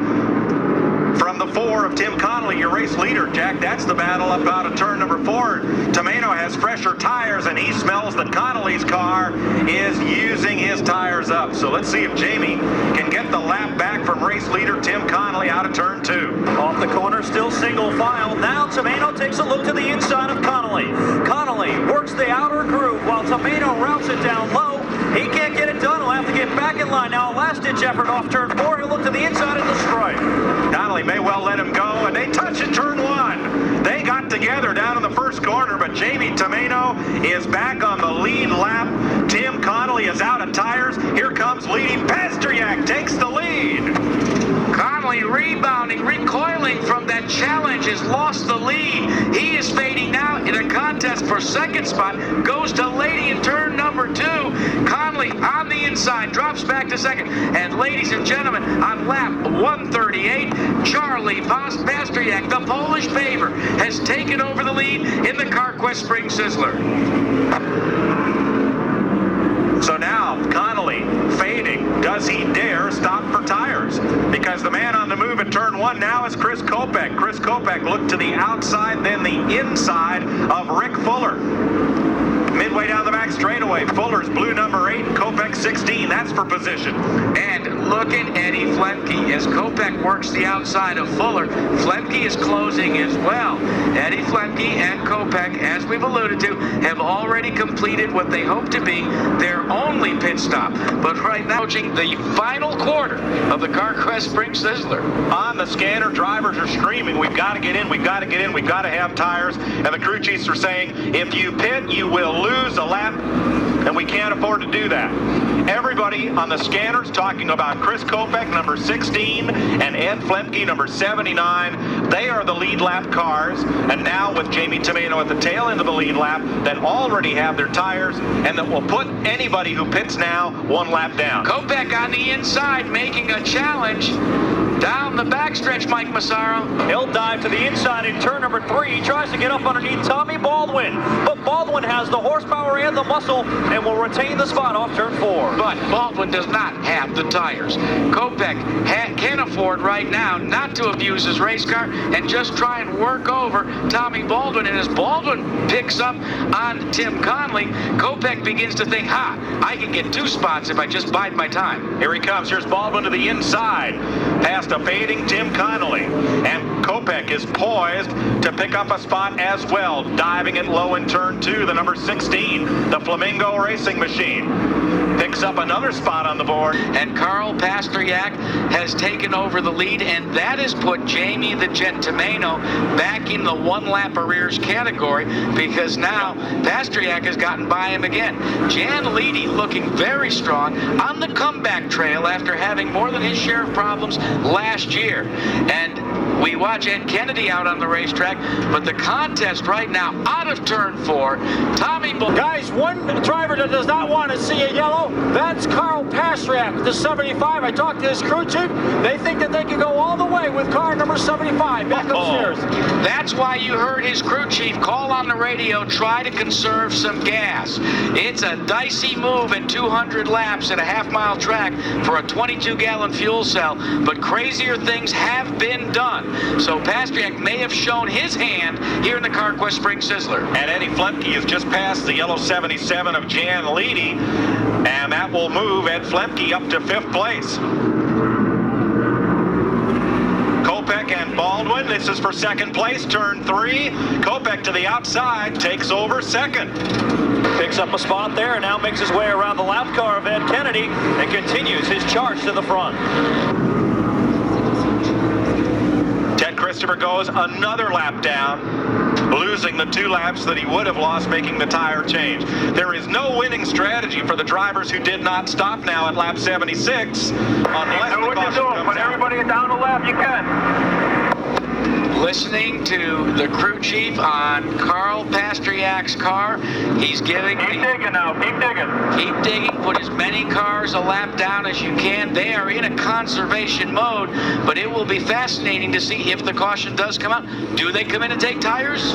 from the 4 of Tim Connolly, your race leader, Jack. That's the battle up out of turn number 4. Tomato has fresher tires, and he smells that Connolly's car is using his tires up. So let's see if Jamie can get the lap back from race leader Tim Connolly out of turn 2. Off the corner, still single file. Now Tomato takes a look to the inside of Connolly. Connolly works the outer groove while Tomato routes it down low. He can't get it done. He'll have to get back in line. Now a last-ditch effort off turn 4. He'll look to the inside of the stripe. Connolly may well let him go, and they touch in turn 1. They got together down in the first corner, but Jamie Tomato is back on the lead lap. Tim Connolly is out of tires. Here comes leading Pasteryak, takes the lead. Connolly rebounding, recoiling from that challenge, has lost the lead. He is fading now in a contest for 2nd spot, goes to Lady in turn number 2. Connolly on the inside, drops back to 2nd. And ladies and gentlemen, on lap 138, Charlie Pasteryak, the Polish paver, has taken over the lead in the CarQuest Spring Sizzler. So now, Connolly fading. Does he dare stop for tires? Because the man on the move at turn 1 now is Chris Kopech. Chris Kopech looked to the outside, then the inside of Rick Fuller. Midway down the back straightaway, Fuller's blue number 8, Kopech 16. That's for position. And look at Eddie Flemke as Kopech works the outside of Fuller. Flemke is closing as well. Eddie Flemke and Kopech, as we've alluded to, have already completed what they hope to be their only pit stop. But right now, approaching the final quarter of the CarQuest Spring Sizzler. On the scanner, drivers are screaming, we've got to get in, we've got to get in, we've got to have tires. And the crew chiefs are saying, if you pit, you will lose a lap, and we can't afford to do that. Everybody on the scanners talking about Chris Kopech, number 16, and Ed Flemke, number 79. They are the lead lap cars, and now with Jamie Tomato at the tail end of the lead lap, that already have their tires, and that will put anybody who pits now 1 lap down. Kopech on the inside making a challenge. Down the backstretch, Mike Massaro. He'll dive to the inside in turn number 3. He tries to get up underneath Tommy Baldwin, but Baldwin has the horsepower and the muscle and will retain the spot off turn 4. But Baldwin does not have the tires. Kopech can afford right now not to abuse his race car and just try and work over Tommy Baldwin. And as Baldwin picks up on Tim Connolly, Kopech begins to think, I can get 2 spots if I just bide my time. Here he comes. Here's Baldwin to the inside. Past a fading Tim Connolly. And Kopech is poised to pick up a spot as well. Diving it low in turn 2, the number 16, the Flamingo Racing Machine. Picks up another spot on the board. And Carl Pasteryak has taken over the lead, and that has put Jamie the Jet Tomeno back in the one-lap arrears category, because now Pasteryak has gotten by him again. Jan Leedy looking very strong on the comeback trail after having more than his share of problems last year. And we watch Ed Kennedy out on the racetrack, but the contest right now out of turn 4, Tommy Guys, one driver that does not want to see a yellow, that's Carl Pasteryak with the 75. I talked to his crew chief. They think that they can go all the way with car number 75 back upstairs. That's why you heard his crew chief call on the radio, try to conserve some gas. It's a dicey move at 200 laps at a half-mile track for a 22-gallon fuel cell, but crazier things have been done. So Pasteryak may have shown his hand here in the CarQuest Spring Sizzler. And Eddie Flemke has just passed the yellow 77 of Jan Leedy, and that will move Ed Flemke up to 5th place. Kopech and Baldwin, this is for 2nd place, turn 3. Kopech to the outside, takes over 2nd. Picks up a spot there and now makes his way around the lap car of Ed Kennedy and continues his charge to the front. Ted Christopher goes another lap down, losing the 2 laps that he would have lost making the tire change. There is no winning strategy for the drivers who did not stop now at lap 76 unless the caution comes Put out. everybody down the lap you can. Listening to the crew chief on Carl Pasteryak's car, he's giving... Keep digging now, keep digging. Keep digging, put as many cars a lap down as you can. They are in a conservation mode, but it will be fascinating to see if the caution does come out. Do they come in and take tires?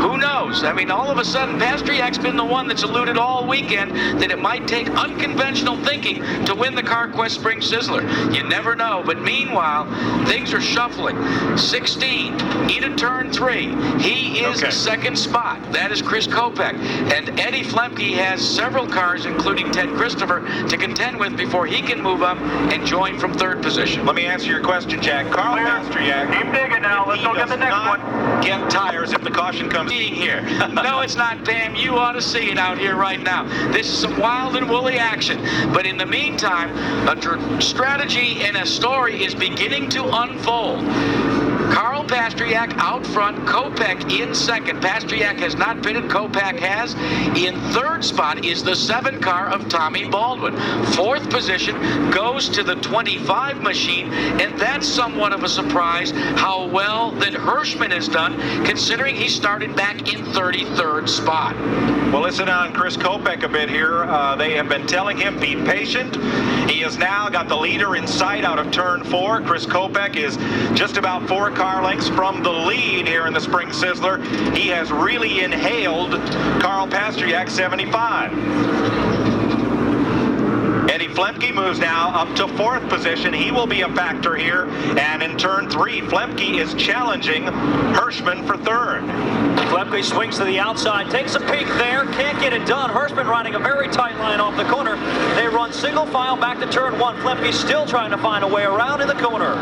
Who knows? I mean, all of a sudden, Pasteryak's been the one that's alluded all weekend that it might take unconventional thinking to win the CarQuest Spring Sizzler. You never know, but meanwhile, things are shuffling. 16 into turn 3. He is second spot. That is Chris Kopech. And Eddie Flemke has several cars, including Ted Christopher, to contend with before he can move up and join from 3rd position. Let me answer your question, Jack. Carl Pasteryak. Keep digging now, let's go get the next one. Get tires if the caution comes here. No, it's not, Pam. You ought to see it out here right now. This is some wild and woolly action. But in the meantime, a strategy and a story is beginning to unfold. Carl Pasteryak out front, Kopech in 2nd. Pasteryak has not pitted, Kopech has. In 3rd spot is the 7 car of Tommy Baldwin. 4th position goes to the 25 machine, and that's somewhat of a surprise how well that Hirschman has done, considering he started back in 33rd spot. Well, listen on Chris Kopech a bit here. They have been telling him, be patient. He has now got the leader in sight out of turn 4. Chris Kopech is just about 4 car lengths from the lead here in the Spring Sizzler. He has really inhaled Carl Pasteryak 75. Eddie Flemke moves now up to 4th position. He will be a factor here. And in turn 3, Flemke is challenging Hirschman for 3rd. Flemke swings to the outside, takes a peek there, can't get it done. Hirschman riding a very tight line off the corner. They run single file back to turn 1. Flemke still trying to find a way around in the corner.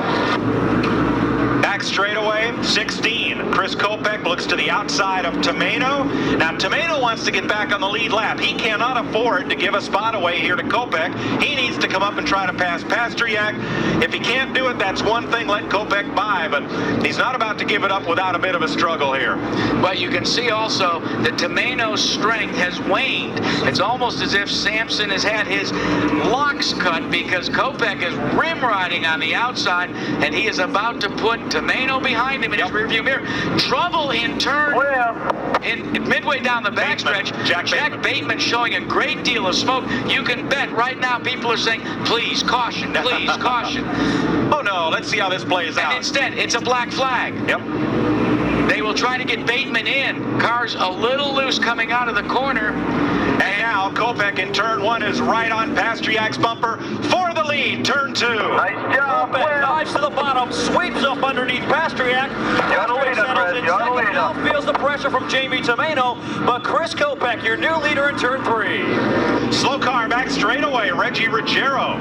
Back straightaway, 16. Chris Kopech looks to the outside of Tomeno. Now, Tomeno wants to get back on the lead lap. He cannot afford to give a spot away here to Kopech. He needs to come up and try to pass Pasteryak. If he can't do it, that's one thing, let Kopech by, but he's not about to give it up without a bit of a struggle here. But you can see also that Tomeno's strength has waned. It's almost as if Sampson has had his locks cut because Kopech is rim riding on the outside, and he is about to put Tomeno behind him in his rearview mirror. Trouble in turn in midway down the backstretch. Jack Bateman showing a great deal of smoke. You can bet right now people are saying, please, caution, please, caution. Oh no, let's see how this plays out. And instead, it's a black flag. Yep. They will try to get Bateman in. Car's a little loose coming out of the corner. And now Kopech in turn 1 is right on Pasteryak's bumper for the lead. Turn 2. Nice job, Kopech dives to the bottom, sweeps up underneath Pasteryak. Now feels the pressure from Jamie Tomeno, but Chris Kopech, your new leader in turn 3. Slow car back straightaway. Reggie Ruggiero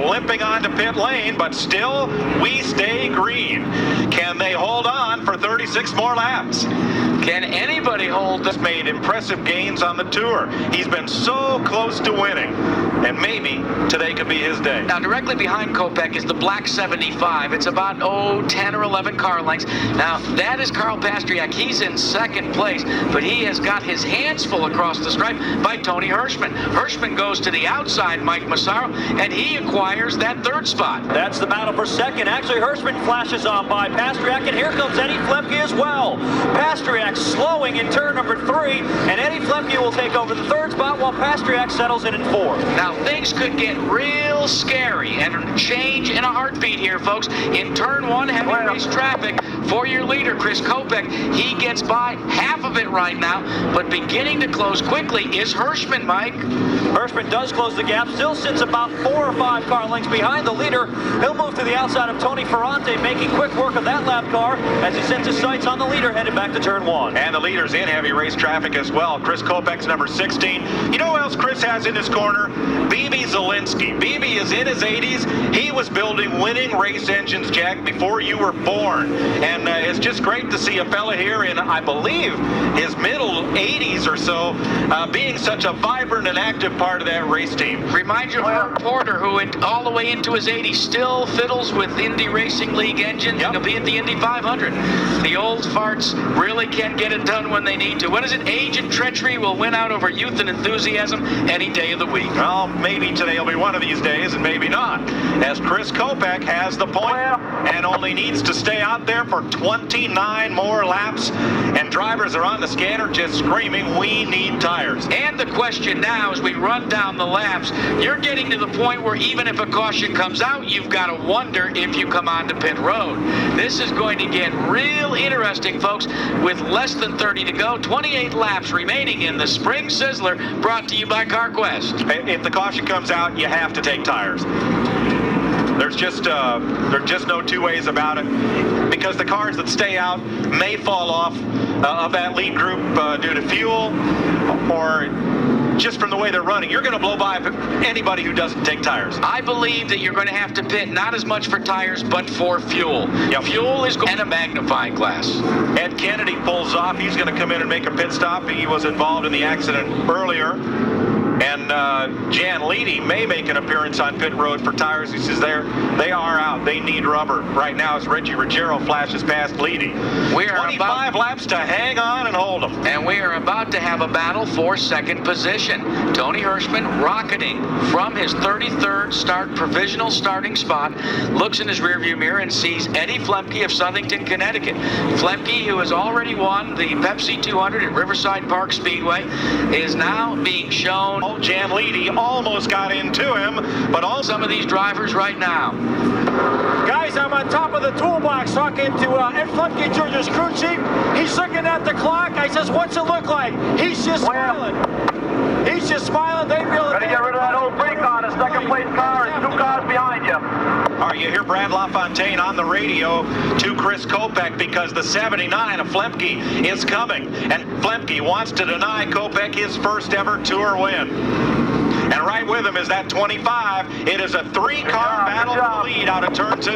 limping onto pit lane, but still we stay green. Can they hold on for 36 more laps? Can anybody hold This made impressive gains on the tour. He's He's been so close to winning, and maybe today could be his day. Now, directly behind Kopech is the black 75. It's about, 10 or 11 car lengths. Now, that is Carl Pastriak. He's in second place, but he has got his hands full across the stripe by Tony Hirschman. Hirschman goes to the outside, Mike Massaro, and he acquires that third spot. That's the battle for second. Actually, Hirschman flashes on by Pastriak, and here comes Eddie Flemke as well. Pastriak slowing in turn number 3, and Eddie Flemke will take over the third spot while Pastriak settles in 4. Now, things could get real scary and change in a heartbeat here, folks. In turn 1, heavy race traffic for your leader, Chris Kopech. He gets by half of it right now, but beginning to close quickly is Hirschman, Mike. Hirschman does close the gap, still sits about 4 or 5 car lengths behind the leader. He'll move to the outside of Tony Ferrante, making quick work of that lap car as he sets his sights on the leader headed back to turn 1. And the leader's in heavy race traffic as well. Chris Kopech's number 16. You know who else Chris has in his corner? BB Zielinski. BB is in his 80s. He was building winning race engines, Jack, before you were born. And it's just great to see a fella here in, I believe, his middle 80s or so, being such a vibrant and active part of that race team. Reminds you of Herb Porter, who all the way into his 80s still fiddles with Indy Racing League engines, and he'll be at the Indy 500. The old farts really can get it done when they need to. What is it? Age and treachery will win out over youth and enthusiasm any day of the week. Well, maybe today will be one of these days, and maybe not, as Chris Kopech has the point and only needs to stay out there for 29 more laps, and drivers are on the scanner just screaming, we need tires. And the question now, as we run down the laps, you're getting to the point where even if a caution comes out, you've got to wonder if you come onto pit road. This is going to get real interesting, folks, with less than 30 to go. 28 laps remaining in the Spring Sizzler, brought to you by CarQuest. If the caution comes out, you have to take tires. There's just no two ways about it, because the cars that stay out may fall off of that lead group due to fuel or just from the way they're running. You're going to blow by anybody who doesn't take tires. I believe that you're going to have to pit not as much for tires, but for fuel. Yep. Fuel is going to magnifying glass. Ed Kennedy pulls off. He's going to come in and make a pit stop. He was involved in the accident earlier. And Jan Leedy may make an appearance on pit road for tires. He says they are out. They need rubber. Right now as Reggie Ruggiero flashes past Leedy. We are 25 laps to hang on and hold them. And we are about to have a battle for second position. Tony Hirschman rocketing from his 33rd start provisional starting spot, looks in his rearview mirror and sees Eddie Flemke of Southington, Connecticut. Flemke, who has already won the Pepsi 200 at Riverside Park Speedway, is now being shown. Jan Leedy almost got into him, but all some of these drivers right now. Guys, I'm on top of the toolbox talking to Ed Flemke, Georgia's crew chief. He's looking at the clock. I says, what's it look like? He's just smiling. He's just smiling. They feel it. Better get rid of that old brake car. The second place car is 2 cars behind you. All right, you hear Brad LaFontaine on the radio to Chris Kopech because the 79 of Flemke is coming. And Flemke wants to deny Kopech his first ever Tour win. And right with him is that 25. It is a 3-car battle for the lead out of turn 2.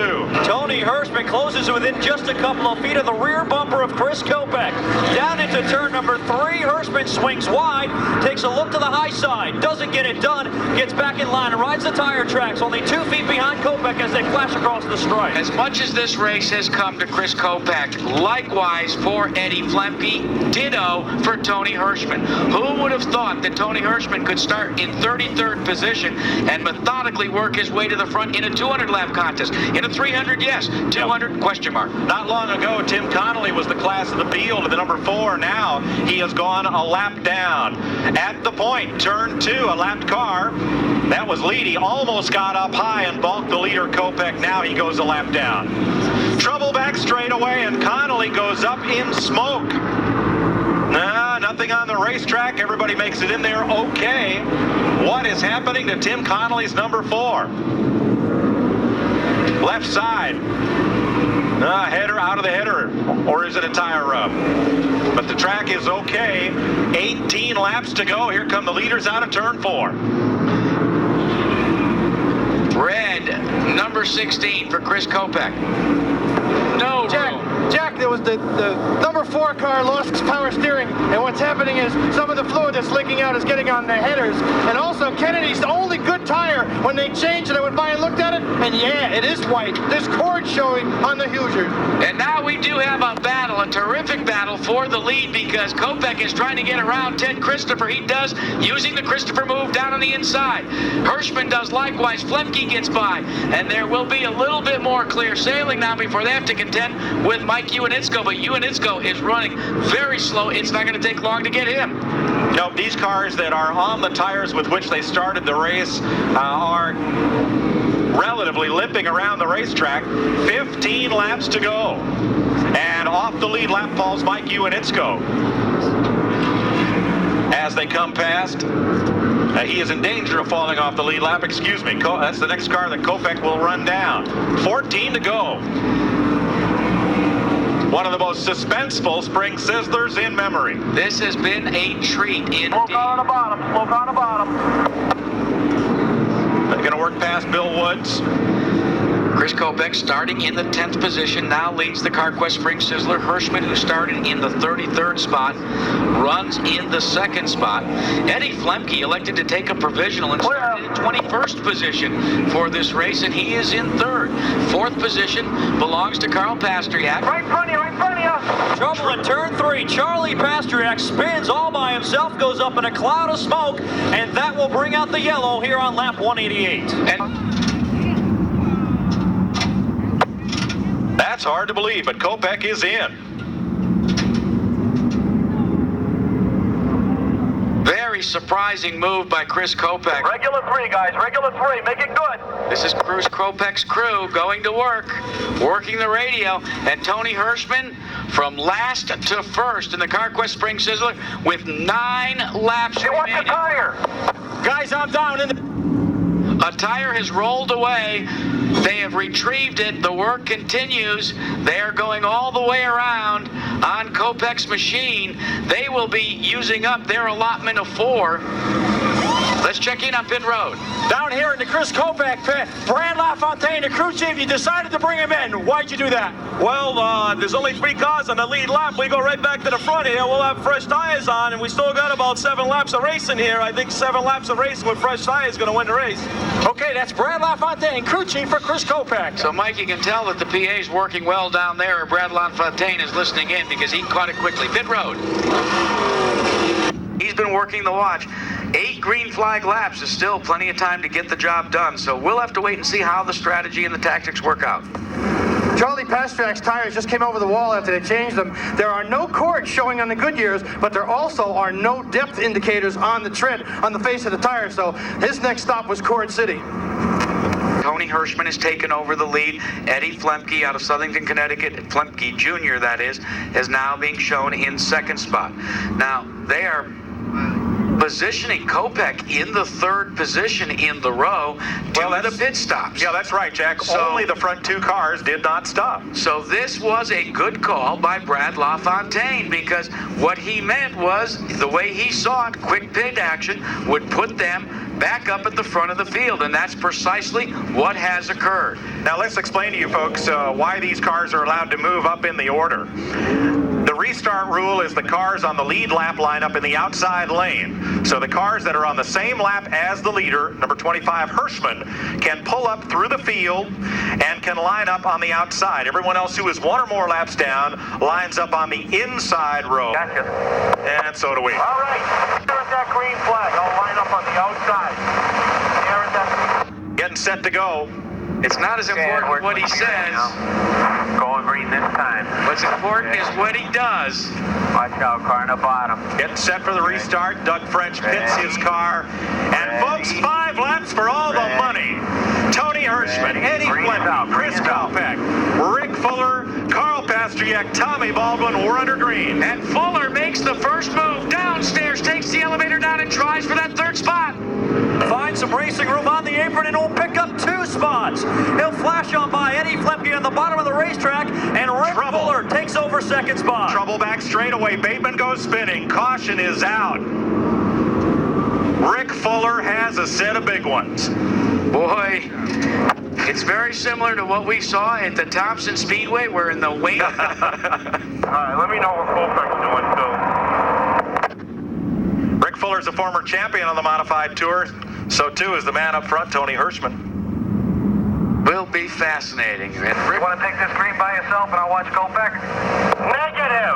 Tony Hirschman closes within just a couple of feet of the rear bumper of Chris Kopech. Down into turn number 3, Hirschman swings wide, takes a look to the high side, doesn't get it done, gets back in line and rides the tire tracks, only 2 feet behind Kopech as they flash across the stripe. As much as this race has come to Chris Kopech, likewise for Eddie Flemke, ditto for Tony Hirschman. Who would have thought that Tony Hirschman could start in 33rd position and methodically work his way to the front in a 200-lap contest? In a 300, yes. 200, question mark. Not long ago, Tim Connolly was the class of the field at the number 4. Now he has gone a lap down. At the point, turn 2, a lapped car. That was Leedy. Almost got up high and balked the leader, Kopech. Now he goes a lap down. Trouble back straight away, and Connolly goes up in smoke. Nothing on the racetrack. Everybody makes it in there okay. What is happening to Tim Connolly's number 4? Left side. Header out of the header. Or is it a tire rub? But the track is okay. 18 laps to go. Here come the leaders out of turn 4. Red, number 16 for Chris Kopech. No room. Jack, fact, it was the number 4 car lost power steering, and what's happening is some of the fluid that's leaking out is getting on the headers. And also, Kennedy's the only good tire. When they changed it, I went by and looked at it, and yeah, it is white. There's cord showing on the Hoosier. And now we do have a battle, a terrific battle for the lead, because Kopech is trying to get around Ted Christopher. He does, using the Christopher move down on the inside. Hirschman does likewise. Flemke gets by, and there will be a little bit more clear sailing now before they have to contend with Mike Uinitsko, but Uinitsko is running very slow. It's not going to take long to get him. No, these cars that are on the tires with which they started the race are relatively limping around the racetrack. 15 laps to go. And off the lead lap falls Mike Uinitsko. As they come past, he is in danger of falling off the lead lap. Excuse me. That's the next car that Kopech will run down. 14 to go. One of the most suspenseful spring sizzlers in memory. This has been a treat indeed. Smoke on the bottom. Smoke on the bottom. They're going to work past Bill Woods. Chris Kopech, starting in the 10th position, now leads the CarQuest Spring Sizzler. Hirschman, who started in the 33rd spot, runs in the 2nd spot. Eddie Flemke elected to take a provisional and started in 21st position for this race, and he is in 3rd. 4th position belongs to Carl Pasteryak. Right in front of you, right in front of you. Trouble in turn 3. Charlie Pasteryak spins all by himself, goes up in a cloud of smoke, and that will bring out the yellow here on lap 188. And that's hard to believe, but Kopech is in. very surprising move by Chris Kopech. Regular 3, guys. Regular 3. Make it good. This is Chris Kopech's crew going to work, working the radio, and Tony Hirschman from last to first in the CarQuest Spring Sizzler with 9 laps Hey, watch the remaining. tire. Guys, I'm down in the... A tire has rolled away. They have retrieved it. The work continues. They are going all the way around on Kopech's machine. They will be using up their allotment of 4. Let's check in on pit road. Down here in the Chris Kopech pit, Brad LaFontaine, the crew chief, you decided to bring him in. Why'd you do that? Well, there's only 3 cars on the lead lap. We go right back to the front here. We'll have fresh tires on, and we still got about 7 laps of racing here. I think 7 laps of racing with fresh tires is going to win the race. Okay, that's Brad LaFontaine, crew chief for Chris Kopech. So, Mike, you can tell that the PA is working well down there. Brad LaFontaine is listening in because he caught it quickly. Pit road. He's been working the watch. 8 green flag laps is still plenty of time to get the job done. So we'll have to wait and see how the strategy and the tactics work out. Charlie Pasterjak's tires just came over the wall after they changed them. There are no cords showing on the Goodyears, but there also are no depth indicators on the tread, on the face of the tire. So his next stop was Cord City. Tony Hirschman has taken over the lead. Eddie Flemke out of Southington, Connecticut, Flemke Jr., that is now being shown in 2nd spot. Now, they are positioning Kopech in the 3rd position in the row due to the pit stops. Yeah, that's right, Jack. So, only the front 2 cars did not stop. So this was a good call by Brad LaFontaine, because what he meant was, the way he saw it, quick pit action would put them back up at the front of the field, and that's precisely what has occurred. Now let's explain to you folks why these cars are allowed to move up in the order. The restart rule is the cars on the lead lap line up in the outside lane. So the cars that are on the same lap as the leader, number 25 Hirschman, can pull up through the field and can line up on the outside. Everyone else who is 1 or more laps down lines up on the inside row. Gotcha. And so do we. All right. There's that green flag. I'll line up on the outside. There's that. Getting set to go. It's not as important what he says. Going green this time. What's important is what he does. Watch out, car in the bottom. Getting set for the restart. Doug French pits his car. And folks, 5 laps for all the money. Tony Hirschman, Eddie Flemke, Chris Kopech, Rick Fuller, Carl Pasteryak, Tommy Baldwin were under green. And Fuller makes the first move downstairs, takes the elevator down and tries for that 3rd spot. Finds some racing room on the apron and will pick up 2 spots. He'll flash on by Eddie Flemke on the bottom of the racetrack, and Rick Fuller takes over 2nd spot. Trouble back straightaway. Bateman goes spinning. Caution is out. Rick Fuller has a set of big ones. Boy, it's very similar to what we saw at the Thompson Speedway, where in the wing. All right, let me know what Colbeck's doing, too. Rick Fuller's a former champion on the modified tour. So too is the man up front, Tony Hirschman. Will be fascinating. And You want to take this green by yourself and I'll watch Colbeck? Negative!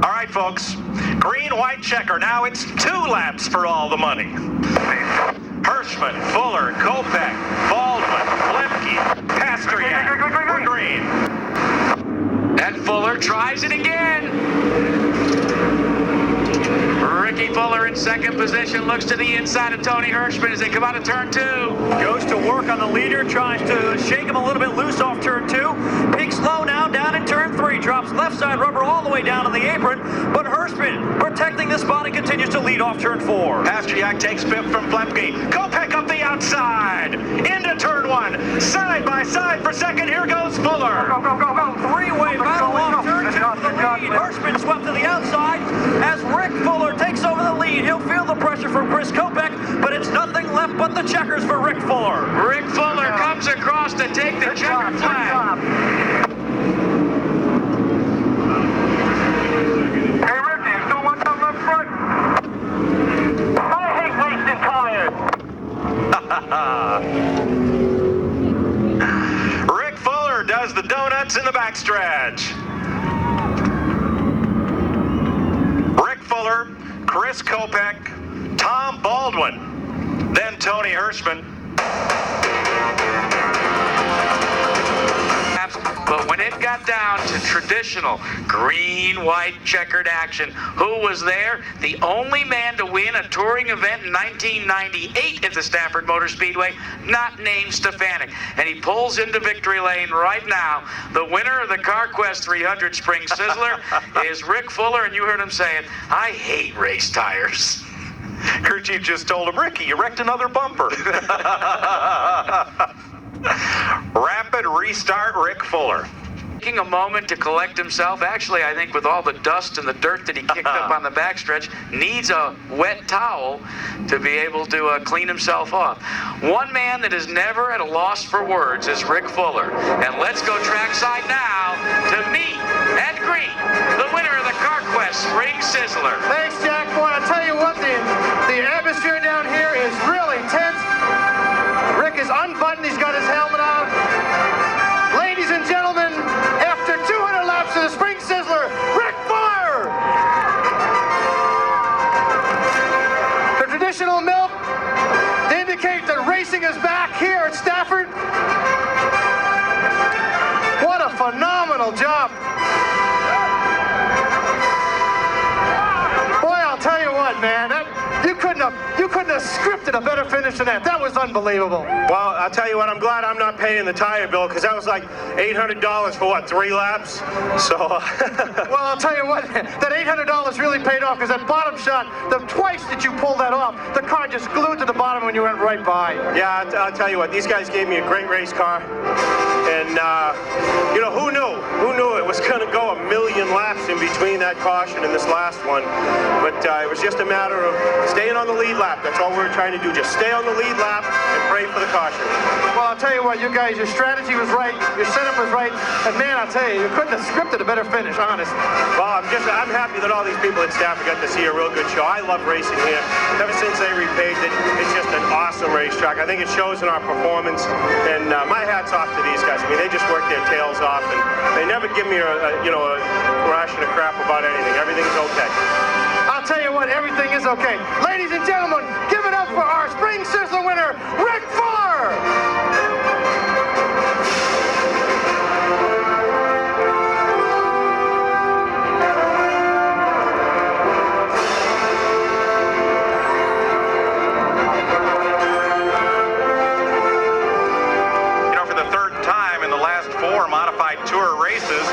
All right, folks. Green-white checker. Now it's 2 laps for all the money. Hirschman, Fuller, Kopech, Baldwin, Lemke, Pasternak, green. And Fuller tries it again. Ricky Fuller in second position, looks to the inside of Tony Hirschman as they come out of turn 2. Goes to work on the leader, tries to shake him a little bit loose off turn 2. Peaks low now, down in turn 3. Drops left side rubber all the way down to the apron. But Hirschman protecting the spot and continues to lead off turn 4. Pasternak takes 5th from Lemke. Kopech up the outside. Into turn 1. Side by side for second. Here goes Fuller. Go, go, go, go! Three-way battle off turn 2 Good to job, the good job, lead. man. Hirschman swept to the outside as Rick Fuller takes over the lead. He'll feel the pressure from Chris Kopech, but it's nothing left but the checkers for Rick Fuller. Rick Fuller comes across to take the checkered flag. Hey, Ricky, you still want something up front? I hate wasting tires. Rick Fuller does the donuts in the backstretch. Rick Fuller, Chris Kopech, Tom Baldwin, then Tony Hirschman. But when it got down to traditional green-white checkered action, who was there? The only man to win a touring event in 1998 at the Stafford Motor Speedway, not named Stefanik. And he pulls into victory lane right now. The winner of the CarQuest 300 Spring Sizzler is Rick Fuller, and you heard him say it, I hate race tires. Crew chief just told him, Ricky, you wrecked another bumper. Rapid restart, Rick Fuller. Taking a moment to collect himself, actually, I think with all the dust and the dirt that he kicked up on the backstretch, needs a wet towel to be able to clean himself off. One man that is never at a loss for words is Rick Fuller. And let's go trackside now to meet Ed Green, the winner of the CarQuest Spring Sizzler. Thanks, Jack. Boy, I'll tell you what, the atmosphere down here is really tense. Rick is unbuttoned. He's got his helmet on. Ladies and gentlemen, after 200 laps of the Spring Sizzler, Rick Fuller! The traditional milk to indicate that racing is back here at Stafford. What a phenomenal job. Boy, I'll tell you what, man, you couldn't have scripted a better finish than that. That was unbelievable. Well, I'll tell you what, I'm glad I'm not paying the tire bill, because that was like $800 for what, 3 laps? So. Well, I'll tell you what, that $800 really paid off, because that bottom shot, the twice that you pulled that off, the car just glued to the bottom when you went right by. Yeah, I'll tell you what, these guys gave me a great race car. And, you know, who knew? Who knew it was going to go a million laps in between that caution and this last one? But it was just a matter of staying on the lead lap. That's all we were trying to do. Just stay on the lead lap and pray for the caution. Well, I'll tell you what, you guys, your strategy was right, your setup was right, and man, I'll tell you, you couldn't have scripted a better finish, honest. Well, I'm happy that all these people at Stafford got to see a real good show. I love racing here. Ever since they repaved it, it's just an awesome racetrack. I think it shows in our performance, and my hat's off to these guys. I mean, they just work their tails off, and they never give me a ration of crap about anything. Everything's okay. I'll tell you what, everything is okay. Ladies and gentlemen, give it up for our Spring Sizzler winner, Rick Fuller! For the third time in the last 4 modified tour races,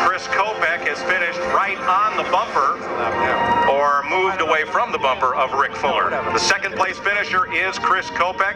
Chris Kopech has finished right on the bumper or moved away from the bumper of Rick Fuller. The second place finisher is Chris Kopech.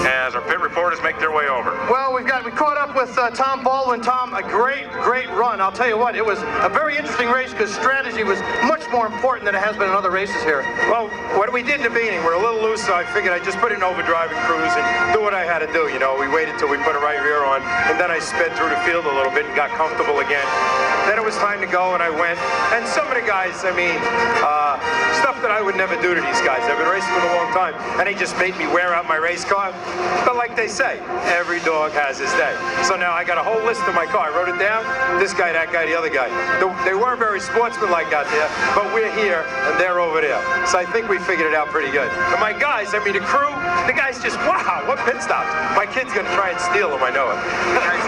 As our pit reporters make their way over. Well, we caught up with Tom Baldwin. Tom, a great run. I'll tell you what, it was a very interesting race because strategy was much more important than it has been in other races here. Well, what we did in the beginning, we're a little loose, so I figured I'd just put in overdrive and cruise and do what I had to do. You know, we waited till we put a right rear on, and then I sped through the field a little bit and got comfortable again. Then it was time to go, and I went. And some of the guys, I mean, stuff that I would never do to these guys. I've been racing with a long time, and they just made me wear out my race car. But like they say, every dog has his day. So now I got a whole list in my car. I wrote it down. This guy, that guy, the other guy. They weren't very sportsmanlike out there, but we're here, and they're over there. So I think we figured it out pretty good. And my guys, I mean, the crew, the guys just, wow, what pit stops. My kid's going to try and steal them, I know it.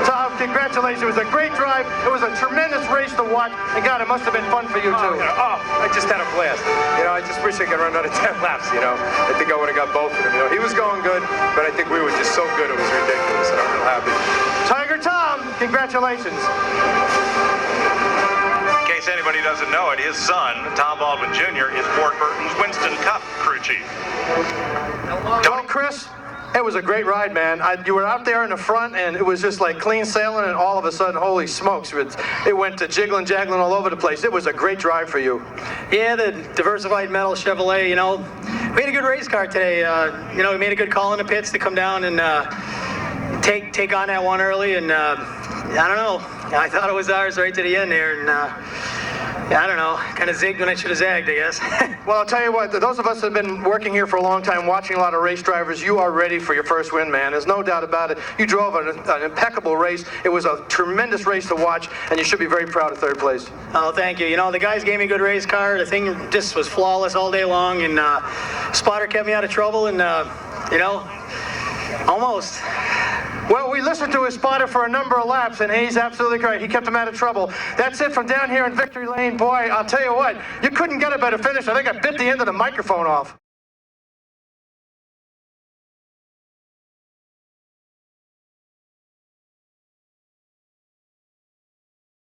Tom, congratulations. It was a great drive. It was a tremendous race to watch. And God, it must have been fun for you, too. I just had a blast. You know, I just wish I could run another 10 laps, you know. I think I would have got both of them. You know, he was going good, but I think we were just so good it was ridiculous, and I'm real happy. Tiger Tom, congratulations. In case anybody doesn't know it, his son, Tom Baldwin Jr., is Fort Burton's Winston Cup crew chief. Well, Chris, it was a great ride, man. You were out there in the front, and it was just like clean sailing, and all of a sudden, holy smokes, it went to jiggling, jaggling all over the place. It was a great drive for you. Yeah, the diversified metal Chevrolet, you know, we had a good race car today. You know, we made a good call in the pits to come down and take on that one early, and I don't know. I thought it was ours right to the end there, and I don't know, kind of zigged when I should have zagged, I guess. Well, I'll tell you what, those of us that have been working here for a long time, watching a lot of race drivers, you are ready for your first win, man. There's no doubt about it. You drove an impeccable race. It was a tremendous race to watch, and you should be very proud of third place. Oh, thank you. You know, the guys gave me a good race car. The thing just was flawless all day long, and Spotter kept me out of trouble, and, you know, almost. Well, we listened to his spotter for a number of laps, and he's absolutely correct. He kept him out of trouble. That's it from down here in Victory Lane. Boy, I'll tell you what, you couldn't get a better finish. I think I bit the end of the microphone off.